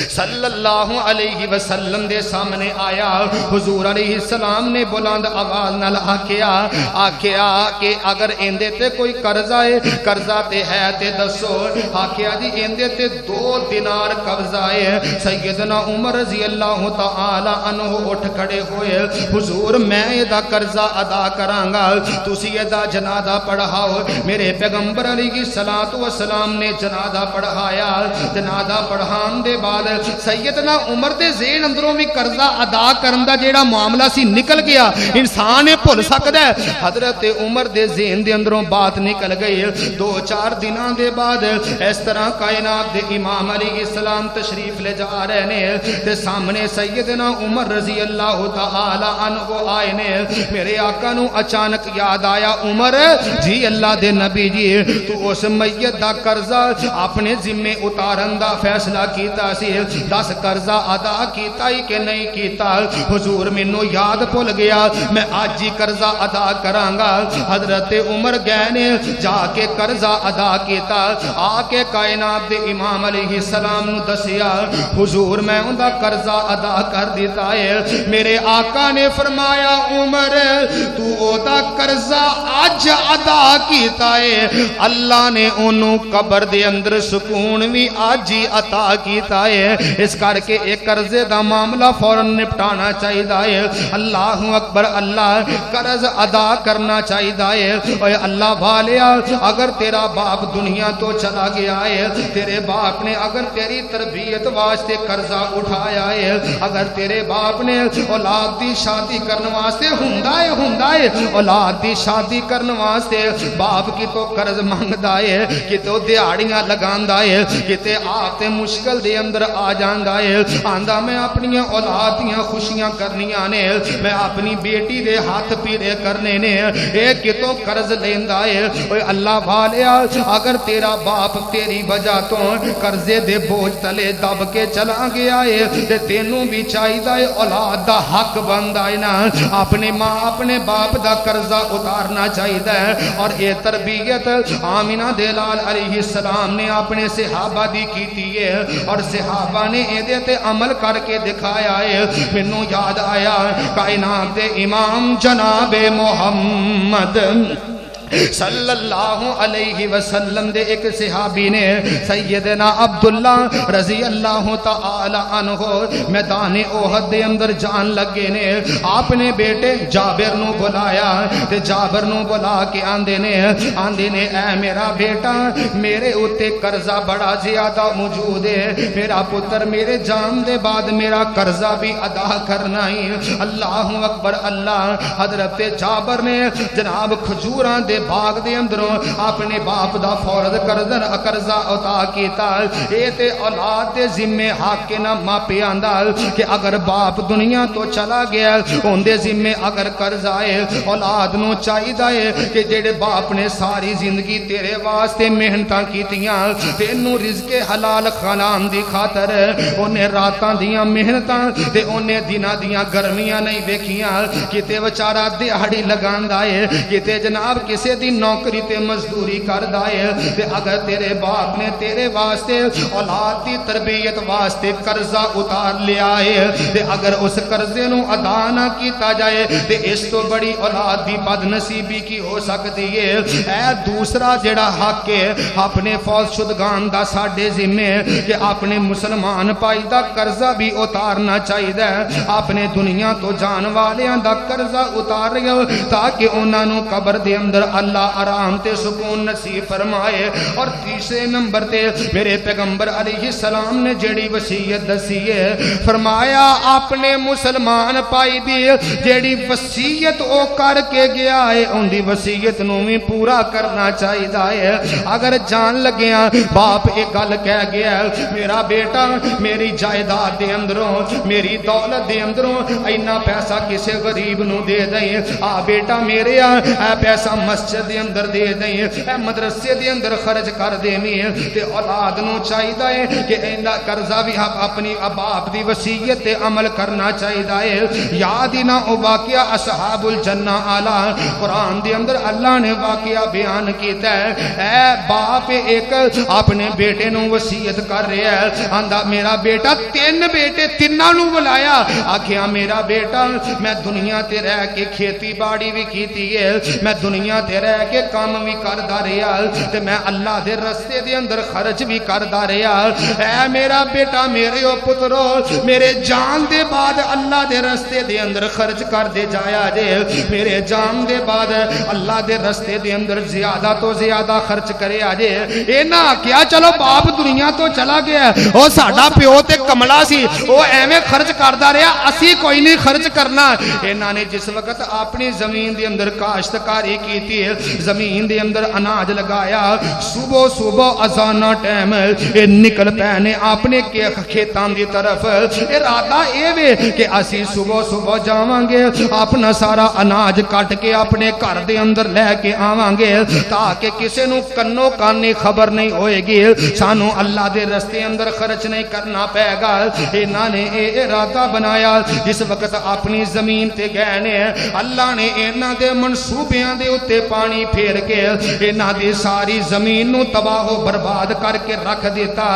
Speaker 3: صلی اللہ علیہ وسلم دے سامنے آیا، حضور علیہ السلام نے بلند آواز نال آکھیا کہ اگر اندے تے کوئی قرضہ ہے قرضہ تے ہے تے دسو۔ آکھیا جی اندے تے 2 دینار قبضہ ہے۔ سیدنا عمر رضی اللہ تعالی عنہ اٹھ کھڑے ہوئے، حضور میں ادا قرضہ ادا کرانگا تسی ادا جنازہ پڑھاؤ۔ میرے پیغمبر علیہ السلام نے جنازہ پڑھایا، جنازہ پڑھان دے بعد سیدنا عمر دے ذہن اندروں بھی قرضہ ادا کرن دا جیڑا معاملہ سی نکل گیا، انسان بھول سکدا ہے۔ حضرت عمر دے ذہن دے اندروں بات نکل گئی۔ 2-4 دناں دے بعد اس طرح کائنات دے امام علیہ السلام تشریف لے جا رہے نے تے سامنے سیدنا عمر رضی اللہ تعالی عنہ آئے نے۔ میرے آقا نو اچانک یاد آیا، عمر جی اللہ دے نبی جی تو اس میت دا قرضہ اپنے ذمہ اتارن دا فیصلہ کیتا سی، 10 قرضہ ادا کیتا ہی کہ نہیں کیتا؟ حضور منو یاد بھول گیا، میں آج ہی قرضہ ادا کرانگا۔ حضرت عمر گئے نے جا کے قرضہ ادا کیتا، آ کے کائنات دے امام علیہ السلام نو دسیا حضور میں ان دا قرضہ ادا کر دیتا ہے۔ میرے آقا نے فرمایا عمر تو او دا قرضہ آج ادا کیتا ہے، اللہ نے انہوں قبر دے اندر سکون بھی آج ہی عطا کیتا ہے۔ اس کر کے ایک قرضے دا معاملہ فوراً نپٹانا چاہیے۔ اللہ اکبر، اللہ قرض ادا کرنا چاہیے۔ اے اللہ والیا اگر تیرا باپ دنیا تو چلا گیا ہے، تیرے باپ نے اگر تیری تربیت واسطے قرضہ اٹھایا ہے، اگر تیرے باپ نے اولاد دی شادی کرنے واسطے ہوندا ہے اولاد دی شادی کرنے واسطے باپ کی تو قرض مانگدا ہے، کہ تو دیہڑیاں لگاندا ہے، کہ تے آپ تے مشکل دے اندر اندر آ جاندا ہے آندا میں اپنی اولاد دیاں خوشیاں کرنیاں نے میں اپنی بیٹی دے ہاتھ پیڑے کرنے نے اے کتوں قرض لیندا ہے اوے اللہ والیا اگر تیرا باپ تیری وجہ تو قرضے دے بوجھ تلے دب کے چلا گیا ہے تے تینوں بھی چاہیدا ہے اولاد دا حق بندا ہے نا اپنے ماں اپنے باپ دا قرضہ اتارنا چاہیدا ہے اور اے تربیت آمینہ دے لال علیہ السلام نے اپنے صحابہ دی کیتی ہے اور صحابہ نے اے دے تے عمل کر کے دکھایا ہے مینوں یاد آیا کائنات دے امام جناب محمد صلی اللہ علیہ وسلم دے ایک صحابی نے سیدنا عبداللہ رضی اللہ تعالی عنہ میدان احد دے اندر جان لگے نے آپ نے بیٹے جابر نو بلایا تے جابر نو بلا کے آندے نے اے میرا بیٹا میرے اوتے قرضہ بڑا زیادہ موجود ہے میرا پتر میرے جان دے بعد میرا قرضہ بھی ادا کرنا ہی اللہ اکبر اللہ حضرت جابر نے جناب کھجوراں دے باغ دے اندروں اپنے باپ دا فورد قرضہ عطا کیتا اے تے اولاد دے ذمے حق کے نہ ماپے آندا کہ اگر باپ دنیا تو چلا گیا اون دے ذمے اگر قرض آئے اولاد نو چاہیدا ہے کہ جڑے باپ نے ساری زندگی تیرے واسطے محنتاں کیتیاں تینوں رزق حلال خلان دی خاطر اونے راتاں دیاں محنتاں تے اونے دناں دیاں گرمیاں نہیں ویکھیاں کتے بیچارہ دیہاڑی لگاندا ہے کتے جناب کسے دی نوکری تے مزدوری کردا ہے تے اگر تیرے باپ نے تیرے واسطے اولاد دی تربیت واسطے قرضہ اتار لیا ہے تے اگر اس قرضے نو ادا نہ کیتا جائے تے اس تو بڑی اولاد دی بد نصیبی کی ہو سکتی ہے اے دوسرا جڑا حق ہے اپنے فوت شدگان دا ساڈے ذمے کہ اپنے مسلمان بھائی دا قرضہ بھی اتارنا چاہیدا ہے اپنے دنیا تو جان والیاں دا قرضہ اتاریو تاکہ انہاں نو قبر دے اندر اللہ آرام تے سکون نصیب فرمائے اور تیسرے نمبر تے میرے پیغمبر علیہ السلام نے جڑی وصیت دسی ہے فرمایا اپنے مسلمان پائی دی جڑی وصیت او کر کے گیا ہے ان دی وصیت نو بھی پورا کرنا چاہیدا ہے اگر جان لگیاں باپ ایک گل کہہ گیا میرا بیٹا میری جائیداد دے اندروں میری دولت دے اندروں اینا پیسہ کسے غریب نو دے دیں آ بیٹا میرے اے پیسہ مسجد دے اندر دے دیں اے مدرسے دے اندر خرچ کر دیں تے اولاد نو چاہیدا ہے کہ اینا قرضہ بھی اپنی باپ دی وصیت تے عمل کرنا چاہیدا ہے یاد ہی نہ او واقعہ اصحاب الجنہ اعلی قرآن دے اندر اللہ نے واقعہ بیان کیتا ہے اے باپ ایک اپنے بیٹے نو وصیت کر رہا ہے آندا میرا بیٹا تین بیٹے تیناں نو بلایا آکھیا میرا بیٹا میں دنیا تے رہ کے کھیتی باڑی بھی کیتی ہے میں دنیا تے رہ کے کام بھی کردا رہیا تے میں اللہ دے رستے دے اندر خرچ بھی کردا رہیا اے میرا بیٹا میرے او پترو میرے جان دے بعد اللہ دے رستے دے اندر خرچ کر دے جایا جے میرے جان دے بعد اللہ دے رستے دے اندر زیادہ تو زیادہ خرچ کرے آجے اے نا کیا چلو باپ دنیا تو چلا گیا او ساڈا پیو تے کملا سی او ایویں خرچ کردا رہیا اسی کوئی نہیں خرچ کرنا انہاں نے جس وقت اپنی زمین دے اندر کاشتکاری کیتی ہے زمین دے اندر اناج لگایا صبح صبح اذانہ ٹائم نکل پینے اپنے کھیتاں دی طرف ارادہ اے وے کہ اسی صبح صبح جاواں گے اپنا سارا اناج کٹ کے اپنے گھر دے اندر لے کے آواں گے تاکہ کسے نو کنو کانی خبر نہیں ہوئے گی سانو اللہ دے رستے اندر خرچ نہیں کرنا پائے گا انہاں نے اے ارادہ بنایا جس وقت اپنی زمین تے گئے نے اللہ نے انہاں دے منصوبیاں دے اتے پانی پھیر کے انہاں دی ساری زمین نو تباہ و برباد کر کے رکھ دیتا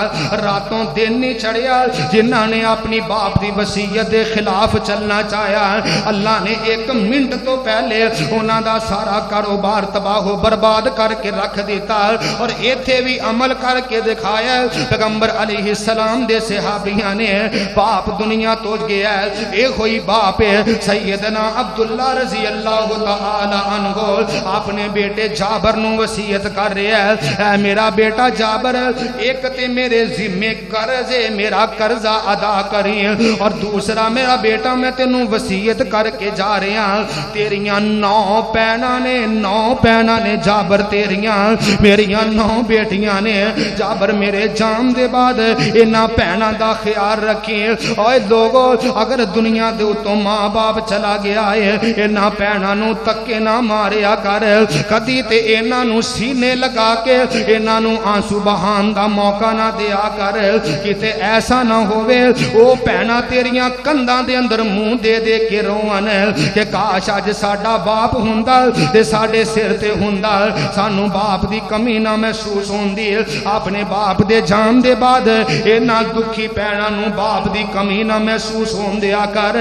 Speaker 3: راتوں دن نہیں چڑھیا جنہاں نے اپنی باپ دی وصیت دے خلاف چلنا چاہیا اللہ نے ایک منٹ تو پہلے انہاں دا سارا کاروبار تباہ و برباد کر کے رکھ دیتا اور ایتھے بھی عمل کر کے دکھایا پیغمبر علیہ السلام دے صحابیاں نے باپ دنیا تو گیا اے ہوئی باپ سیدنا عبداللہ رضی اللہ تعالی عنہ آپ اپنے بیٹے جابر نو وصیت کر رہا ہے اے میرا بیٹا جابر ایک تے میرے ذمے قرض ہے میرا قرضہ ادا کری اور دوسرا میرا بیٹا میں تینوں وصیت کر کے جا رہا تیریاں 9 بہناں نے جابر تیریاں میریاں 9 بیٹیاں نے جابر میرے جان دے بعد انہاں بہناں دا خیال رکھی اوے لوگو اگر دنیا دے تو ماں باپ چلا گیا ہے انہاں بہناں نو تکے نہ ماریا کر کدی تے انہاں نو سینے لگا کے انہاں نو آنسو بہان دا موقع نہ دیا کر کتے ایسا نہ ہوئے او بہناں تیریاں کنداں دے اندر منہ دے دے کے روان کہ کاش اج ساڈا باپ ہوندا تے ساڈے سر تے ہوندا سانو باپ دی کمی نہ محسوس ہوندی اپنے باپ دے جان دے بعد انہاں دکھی بہناں نو باپ دی کمی نہ محسوس ہوندیا کر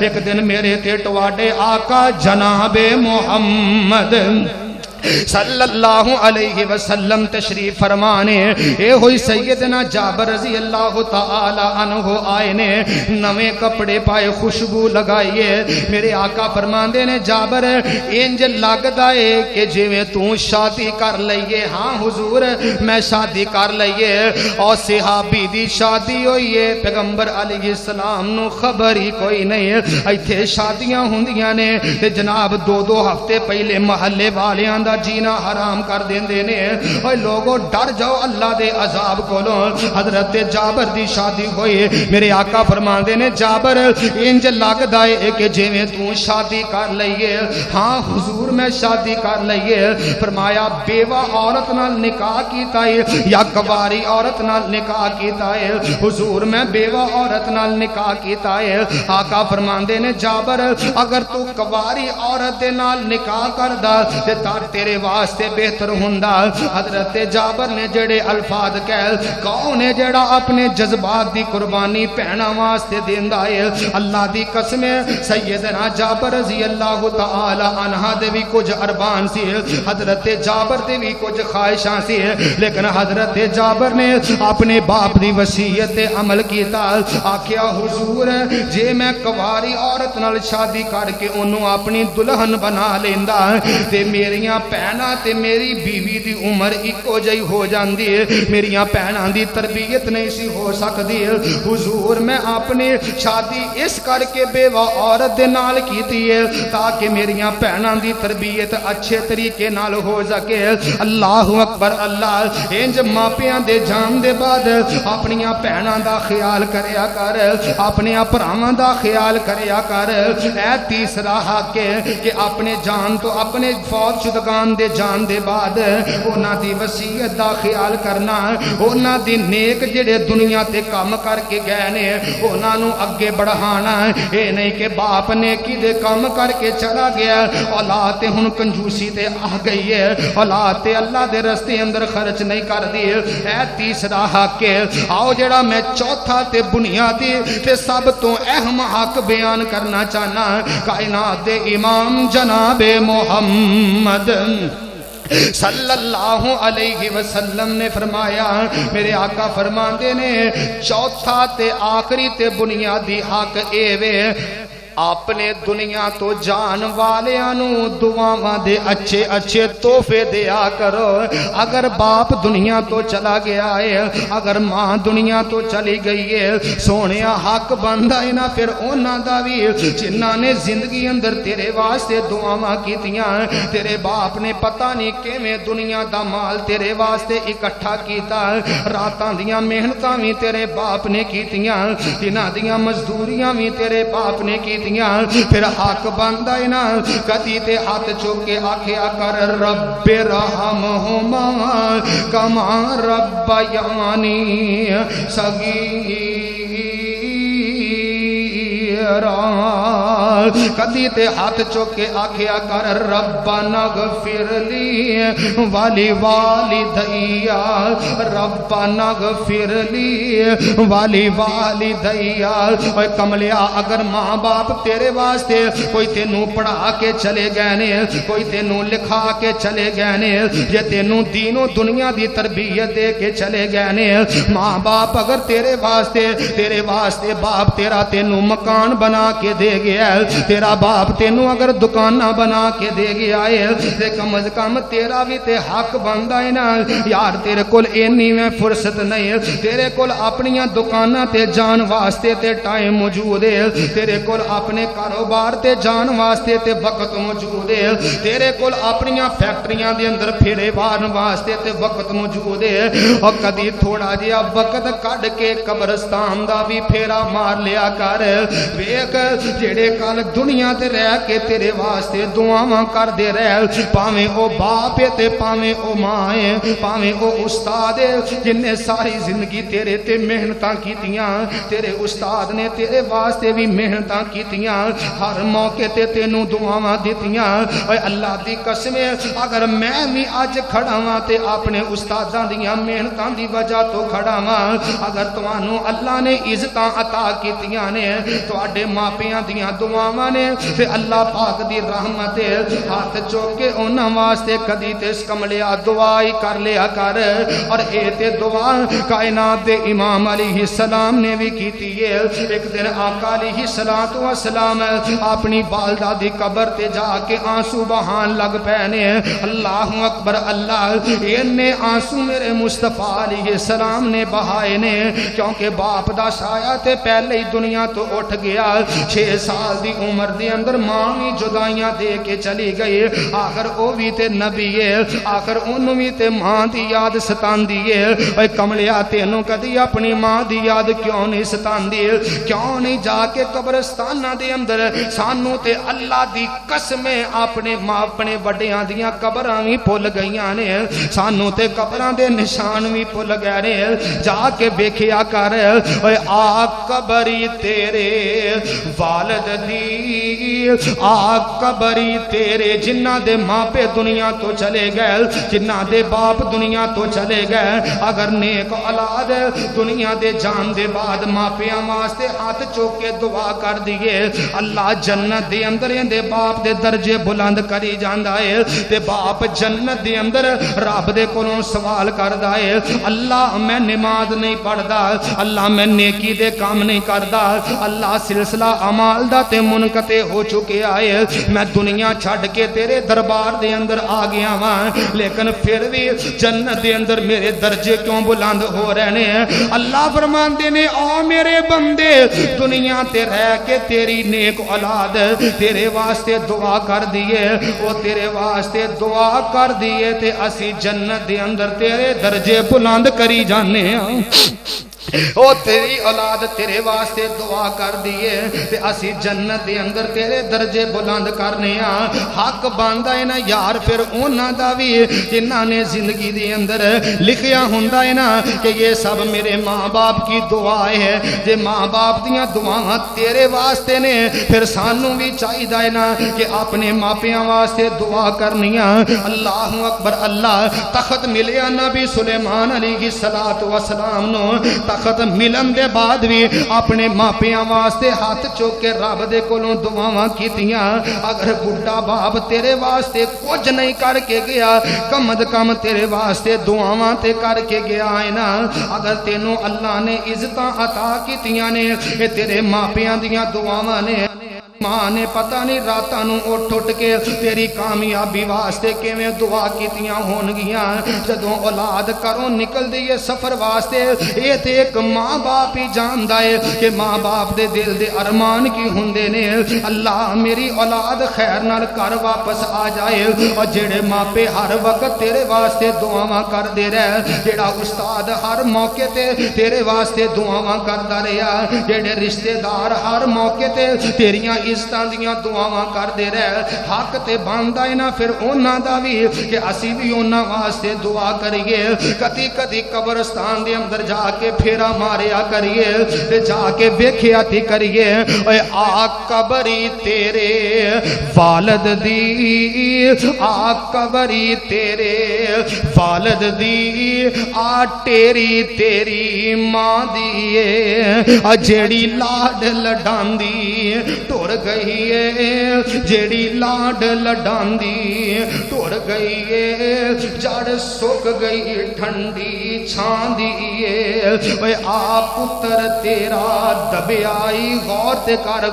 Speaker 3: ایک دن میرے تے تواڈے آقا جناب محمد صلی اللہ علیہ وسلم تشریف فرمانے اے ہوئی سیدنا جابر رضی اللہ تعالی عنہ آئے نے نویں کپڑے پائے خوشبو لگائیے میرے آقا فرماندے نے جابر انج لگدا ہے کہ جویں تو شادی کر لئیے ہاں حضور میں شادی کر لئیے اور صحابی دی شادی ہوئی ہے پیغمبر علیہ السلام نو خبر ہی کوئی نہیں ایتھے شادیاں ہوندیاں نے تے جناب 2 ہفتے پہلے محلے والیاں دا جینا حرام کر دیندے نے اوے لوگو ڈر جاؤ اللہ دے عذاب کولوں حضرت جابر دی شادی ہوئی میرے آقا فرماندے نے جابر انج لگدا ہے کہ جویں تو شادی کر لئیے ہاں حضور میں شادی کر لئیے فرمایا بیوہ عورت نال نکاح کیتا ہے یا کواری عورت نال نکاح کیتا ہے حضور میں بیوہ عورت نال نکاح کیتا ہے آقا فرماندے نے جابر اگر تو کواری عورت دے نال نکاح کردا تے تیرے واسطے بہتر ہوندا حضرت جابر نے جڑے الفاظ کہے کون ہے جڑا اپنے جذبات دی قربانی پہنا واسطے دیندا ہے اللہ دی قسم سیدنا جابر رضی اللہ تعالی عنہ دے بھی کچھ اربان سی حضرت جابر دے بھی کچھ خواہشاں سی لیکن حضرت جابر نے اپنے باپ دی وصیت تے عمل کیتا آکھیا حضور جے میں کواری عورت نال شادی کر کے اونوں اپنی دلہن بنا لیندا تے میریاں بہناں تے میری بیوی دی عمر اکو جئی ہو جاندی ہے میریاں بہناں دی تربیت نہیں سی ہو سکدی حضور میں اپنی شادی اس کر کے بیوہ عورت دے نال کیتی ہے تاکہ میریاں بہناں دی تربیت اچھے طریقے نال ہو سکے اللہ اکبر اللہ انج ماپیاں دے جان دے بعد اپنیاں بہناں دا خیال کریا کر اپنے بھراواں دا خیال کریا کر اے تیسرا حق ہے کہ اپنے جان تو اپنے فوت شدگان دے جان دے بعد اونا دی وصیت دا خیال کرنا اونا دی نیک جڑے دنیا تے کام کر کے گئے نے اونا نو اگے بڑھانا اے نہیں کہ باپ نیکی دے کام کر کے چلا گیا اولاد تے ہن کنجوسی تے آ گئی ہے اولاد تے اللہ دے رستے اندر خرچ نہیں کر دی اے تیسرا حق ہے آؤ جڑا میں چوتھا تے بنیادی تے سب تو اہم حق بیان کرنا چاہنا کائنات دے امام جناب محمد صلی اللہ علیہ وسلم نے فرمایا میرے آقا فرماندے نے چوتھا تے آخری تے بنیادی حق اے وے اپنے دنیا تو جان والیاں دعاواں دے اچھے اچھے تحفے دیا کرو اگر باپ دنیا تو چلا گیا ہے اگر ماں دنیا تو چلی گئی ہے سونیا حق بندا ہے نا پھر انہاں دا وی جنہاں نے زندگی اندر تیرے واسطے دعاواں کیتیاں تیرے باپ نے پتہ نہیں کیویں دنیا دا مال تیرے واسطے اکٹھا کیتا راتاں دیاں محنتاں وی تیرے باپ نے کیتیاں دناں دیاں مزدوریاں وی تیرے باپ نے کی پھر حق بندا ہے نا کدی تے ہاتھ چوک کے آکھیا کر رب رحمہما کما ربیانی صغیرا کدی تے ہاتھ چوک کے آکھیا کر ربنا اغفر لی والی والدیا ربنا اغفر لی والی والدیا اے کملیا اگر ماں باپ تیرے واسطے کوئی تینوں پڑھا کے چلے گئے نے کوئی تینوں لکھا کے چلے گئے نے یہ تینوں دین و دنیا دی تربیت دے کے چلے گئے نے ماں باپ اگر تیرے واسطے باپ تیرا تینوں مکان بنا کے دے گیا تیرا باپ تینوں اگر دکانہ بنا کے دے گیا ہے تے کم از کم تیرا بھی تے حق بندا ہے نا یار تیرے کول اینی میں فرصت نہیں تیرے کول اپنیاں دکاناں تے جان واسطے تے ٹائم موجود ہے تیرے کول اپنے کاروبار تے جان واسطے تے وقت موجود ہے تیرے کول اپنیاں فیکٹریاں دے اندر پھیرے وارن واسطے تے وقت موجود ہے اور کدی تھوڑا جہا وقت کڈ کے قبرستان دا بھی پھیرا مار لیا کر ویکھ جڑے کل دنیا تے رہ کے تیرے واسطے دعاواں کر دے رہ پاویں او باپ تے پاویں او ماں ہے پاویں او استاد ہے جن نے ساری زندگی تیرے تے محنتاں کیتیاں تیرے استاد نے تیرے واسطے بھی محنتاں کیتیاں ہر موقع تے تینوں دعاواں دتیاں اے اللہ دی قسم اگر میں بھی اج کھڑا ہاں تے اپنے استاداں دیاں محنتاں دی وجہ تو کھڑا ہاں اگر تانوں اللہ نے عزتاں عطا کیتیاں نے تواڈے ماپیاں دیاں دعاواں نے تے اللہ پاک دی رحمت ہاتھ چوک کے انہاں واسطے کدی تے کملیا دعا ہی کر لیا کر اور اے تے دعا کائنات دے امام علیہ السلام نے بھی کیتی ہے ایک دن آقا علیہ السلام اپنی والدہ دی قبر تے جا کے آنسو بہان لگ پینے اللہ اکبر اللہ اینے آنسو میرے مصطفیٰ علیہ السلام نے بہائے نے کیونکہ باپ دا سایہ تے پہلے ہی دنیا تو اٹھ گیا 6 سال دی عمر دے اندر ماں بھی جدائیاں دے کے چلی گئی آخر او بھی تے نبی ہے آخر انہوں بھی تے ماں دی یاد ستان دیئے اے کملیا تینوں کدی اپنی ماں دی یاد کیوں نہیں ستان دیئے کیوں نہیں جا کے قبرستانہ دے اندر سانوں تے اللہ دی قسمیں اپنے ماں اپنے بڑیاں دیاں قبراں بھی پھول گئیاں نے سانوں تے قبراں دے نشان بھی پھول گئے نے جا کے بیکھیا کر اے آ قبری تیرے والد دی آ قبری تیرے جنہ دے ماں پہ دنیا تو چلے گئے جنہ دے باپ دنیا تو چلے گئے اگر نیک اولاد دنیا دے جان دے بعد ماں پیاں واسطے ہاتھ چوک کے دعا کر دیئے اللہ جنت دے اندر دے باپ دے درجے بلند کری جاندا ہے تے باپ جنت دے اندر رب دے کولوں سوال کردا ہے اللہ میں نماز نہیں پڑھدا اللہ میں نیکی دے کام نہیں کردا اللہ سلسلہ اعمال دا تے منقطع ہو چکے آئے میں دنیا چھڑ کے تیرے دربار دے اندر آ گیا ہاں لیکن پھر بھی جنت دے اندر میرے درجے کیوں بلند ہو رہے ہیں اللہ فرماندے نے او میرے بندے دنیا تے رہ کے تیری نیک اولاد تیرے واسطے دعا کر دیئے وہ تیرے واسطے دعا کر دیئے تے اسی جنت دے اندر تیرے درجے بلند کری جانے ہیں او تیری اولاد تیرے واسطے دعا کر دیئے تے اسی جنت دے اندر تیرے درجے بلند کرنے حق باندا ہے نا یار پھر انہاں دا بھی جنہاں نے زندگی دے اندر لکھیا ہوندا ہے نا کہ یہ سب میرے ماں باپ کی دعا ہے جے ماں باپ دیاں دعاواں تیرے واسطے نے پھر سانوں بھی چاہیدا ہے نا کہ اپنے ماپیاں واسطے دعا کرنیاں اللہ اکبر اللہ تخت ملیا نبی سلیمان علیہ السلام نو تخت ملن دے بعد بھی اپنے ماپیاں واسطے ہاتھ چوک کے رب دے کولوں دعاواں کیتیاں اگر بڈھا باپ تیرے واسطے کچھ نہیں کر کے گیا کم از کم تیرے واسطے دعاواں تے کر کے گیا ہے نا اگر تینوں اللہ نے عزتاں عطا کیتیاں نے اے تیرے ماپیاں دیاں دعاواں نے ماں نے پتہ نہیں راتاں نوں اٹھ اٹھ کے تیری کامیابی واسطے کیویں دعا کیتیاں ہون گیاں جدوں اولاد کروں نکل دی ہے سفر واسطے اے تے ایک ماں باپ ہی جاندا ہے کہ ماں باپ دے دل دے ارمان کی ہوندے نے اللہ میری اولاد خیر نال گھر واپس آ جائے اور جڑے ماپے ہر وقت تیرے واسطے دعاواں کردے رہے جڑا استاد ہر موقع تے تیرے واسطے دعاواں کردا رہیا جڑے رشتہ دار ہر موقع تے تیریاں عزتاں دیاں دعاواں کردے رہے حق تے بندا ہے نا پھر انہاں دا بھی کہ اسی بھی انہاں واسطے دعا کریے کدی کدی قبرستان دے اندر جا کے پھیرا ماریا کریے تے جا کے ویکھیا تی کریے اے آ قبری تیرے والد دی آ قبری تیرے والد دی آ تیری تیری ماں دی آ جیڑی لاڈ لڈاندی ٹر گئی ہے جیڑی لاڈ لڈاندی ٹر گئی ہے جڑ سک گئی ٹھنڈی چھاندی ہے اوے آ پتر تیرا دبیائی غور تے کر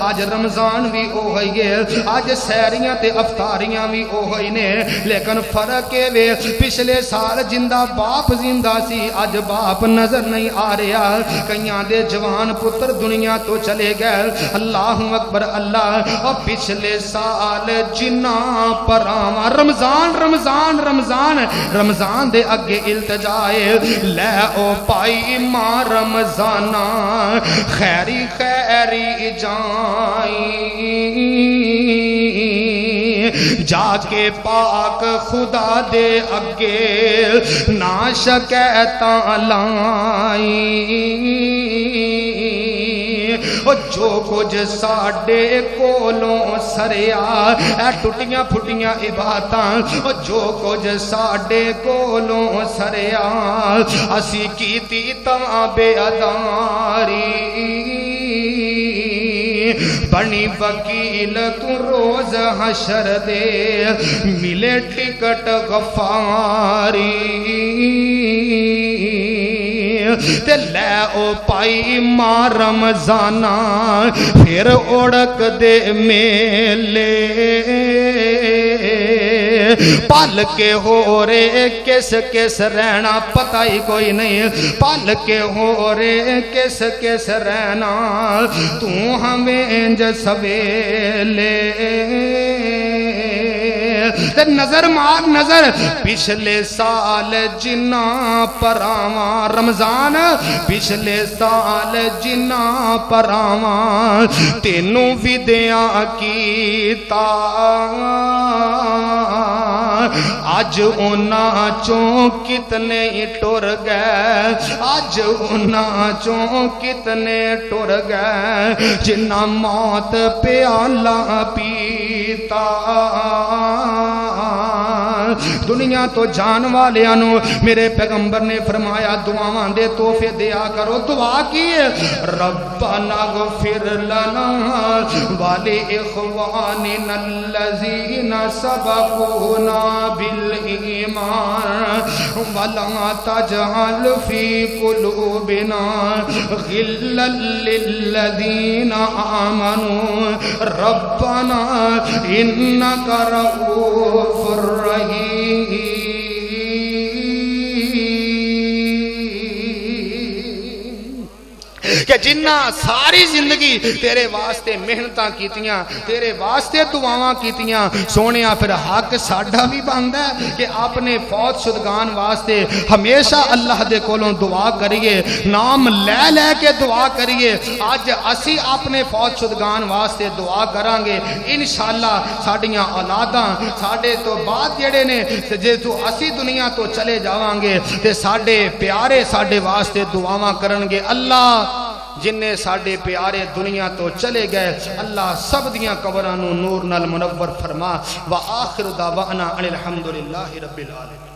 Speaker 3: آج رمضان بھی اوہی ہے آج سیریاں تے افطاریاں بھی اوہی نے لیکن فرق ہے پچھلے سال جندہ باپ زندہ سی آج باپ نظر نہیں آ رہا کئیاں دے جوان پتر دنیا تو چلے گئے اللہ اکبر اللہ اور پچھلے سال جنہ پراما رمضان رمضان رمضان رمضان دے اگے التجائے لے او پائی ماں رمضانہ خیری خیری جائیں جا کے پاک خدا دے اگے نا شکایتاں لائیں جو کچھ ساڈے کولوں سریا اے ٹٹیاں پھٹیاں عبادتاں جو کچھ ساڈے کولوں سریا اسی کیتی تاں بے اداری بنی وکیل تو روز حشر دے ملے ٹکٹ غفاری تے لے او پائی ماں رمضانہ پھر اڑک دے میلے پال کے ہو رے کس کس رہنا پتہ ہی کوئی نہیں پال کے ہو رے کس کس رہنا تو ہمیں سویلے نظر مار نظر پچھلے سال جنہ پراواں رمضان پچھلے سال جنہ پراواں تینوں ودیاں کیتا آج اونا چوں کتنے ٹر گئے آج اونا چوں کتنے ٹر گئے جنہ موت پیالہ پیتا دنیا تو جان والیانو میرے پیغمبر نے فرمایا دعاواں دے تحفے دیا کرو دعا کیے ربنا اغفر لنا والی اخواننا الذین سبقونا بالایمان ولا تجعل فی قلوبنا غلا للذین آمنوا ربنا انک رؤوف الرحیم کہ جنہ ساری زندگی تیرے واسطے محنتاں کیتیاں تیرے واسطے دعاواں کیتیاں سونیا پھر حق ساڈا بھی بندا ہے کہ اپنے فوت شدگان واسطے ہمیشہ اللہ دے کولوں دعا کریے نام لے لے کے دعا کریے اج اسی اپنے فوت شدگان واسطے دعا کران گے انشاءاللہ ساڈیاں اولاداں ساڈے تو بعد جڑے نے جے تو اسی دنیا تو چلے جاواں گے تے ساڈے پیارے ساڈے واسطے دعاواں کرن گے اللہ جنہیں ساڈے پیارے دنیا تو چلے گئے اللہ سب دیاں قبراں نو نور نال منور فرما وآخر دعوانا ان الحمدللہ رب العالمین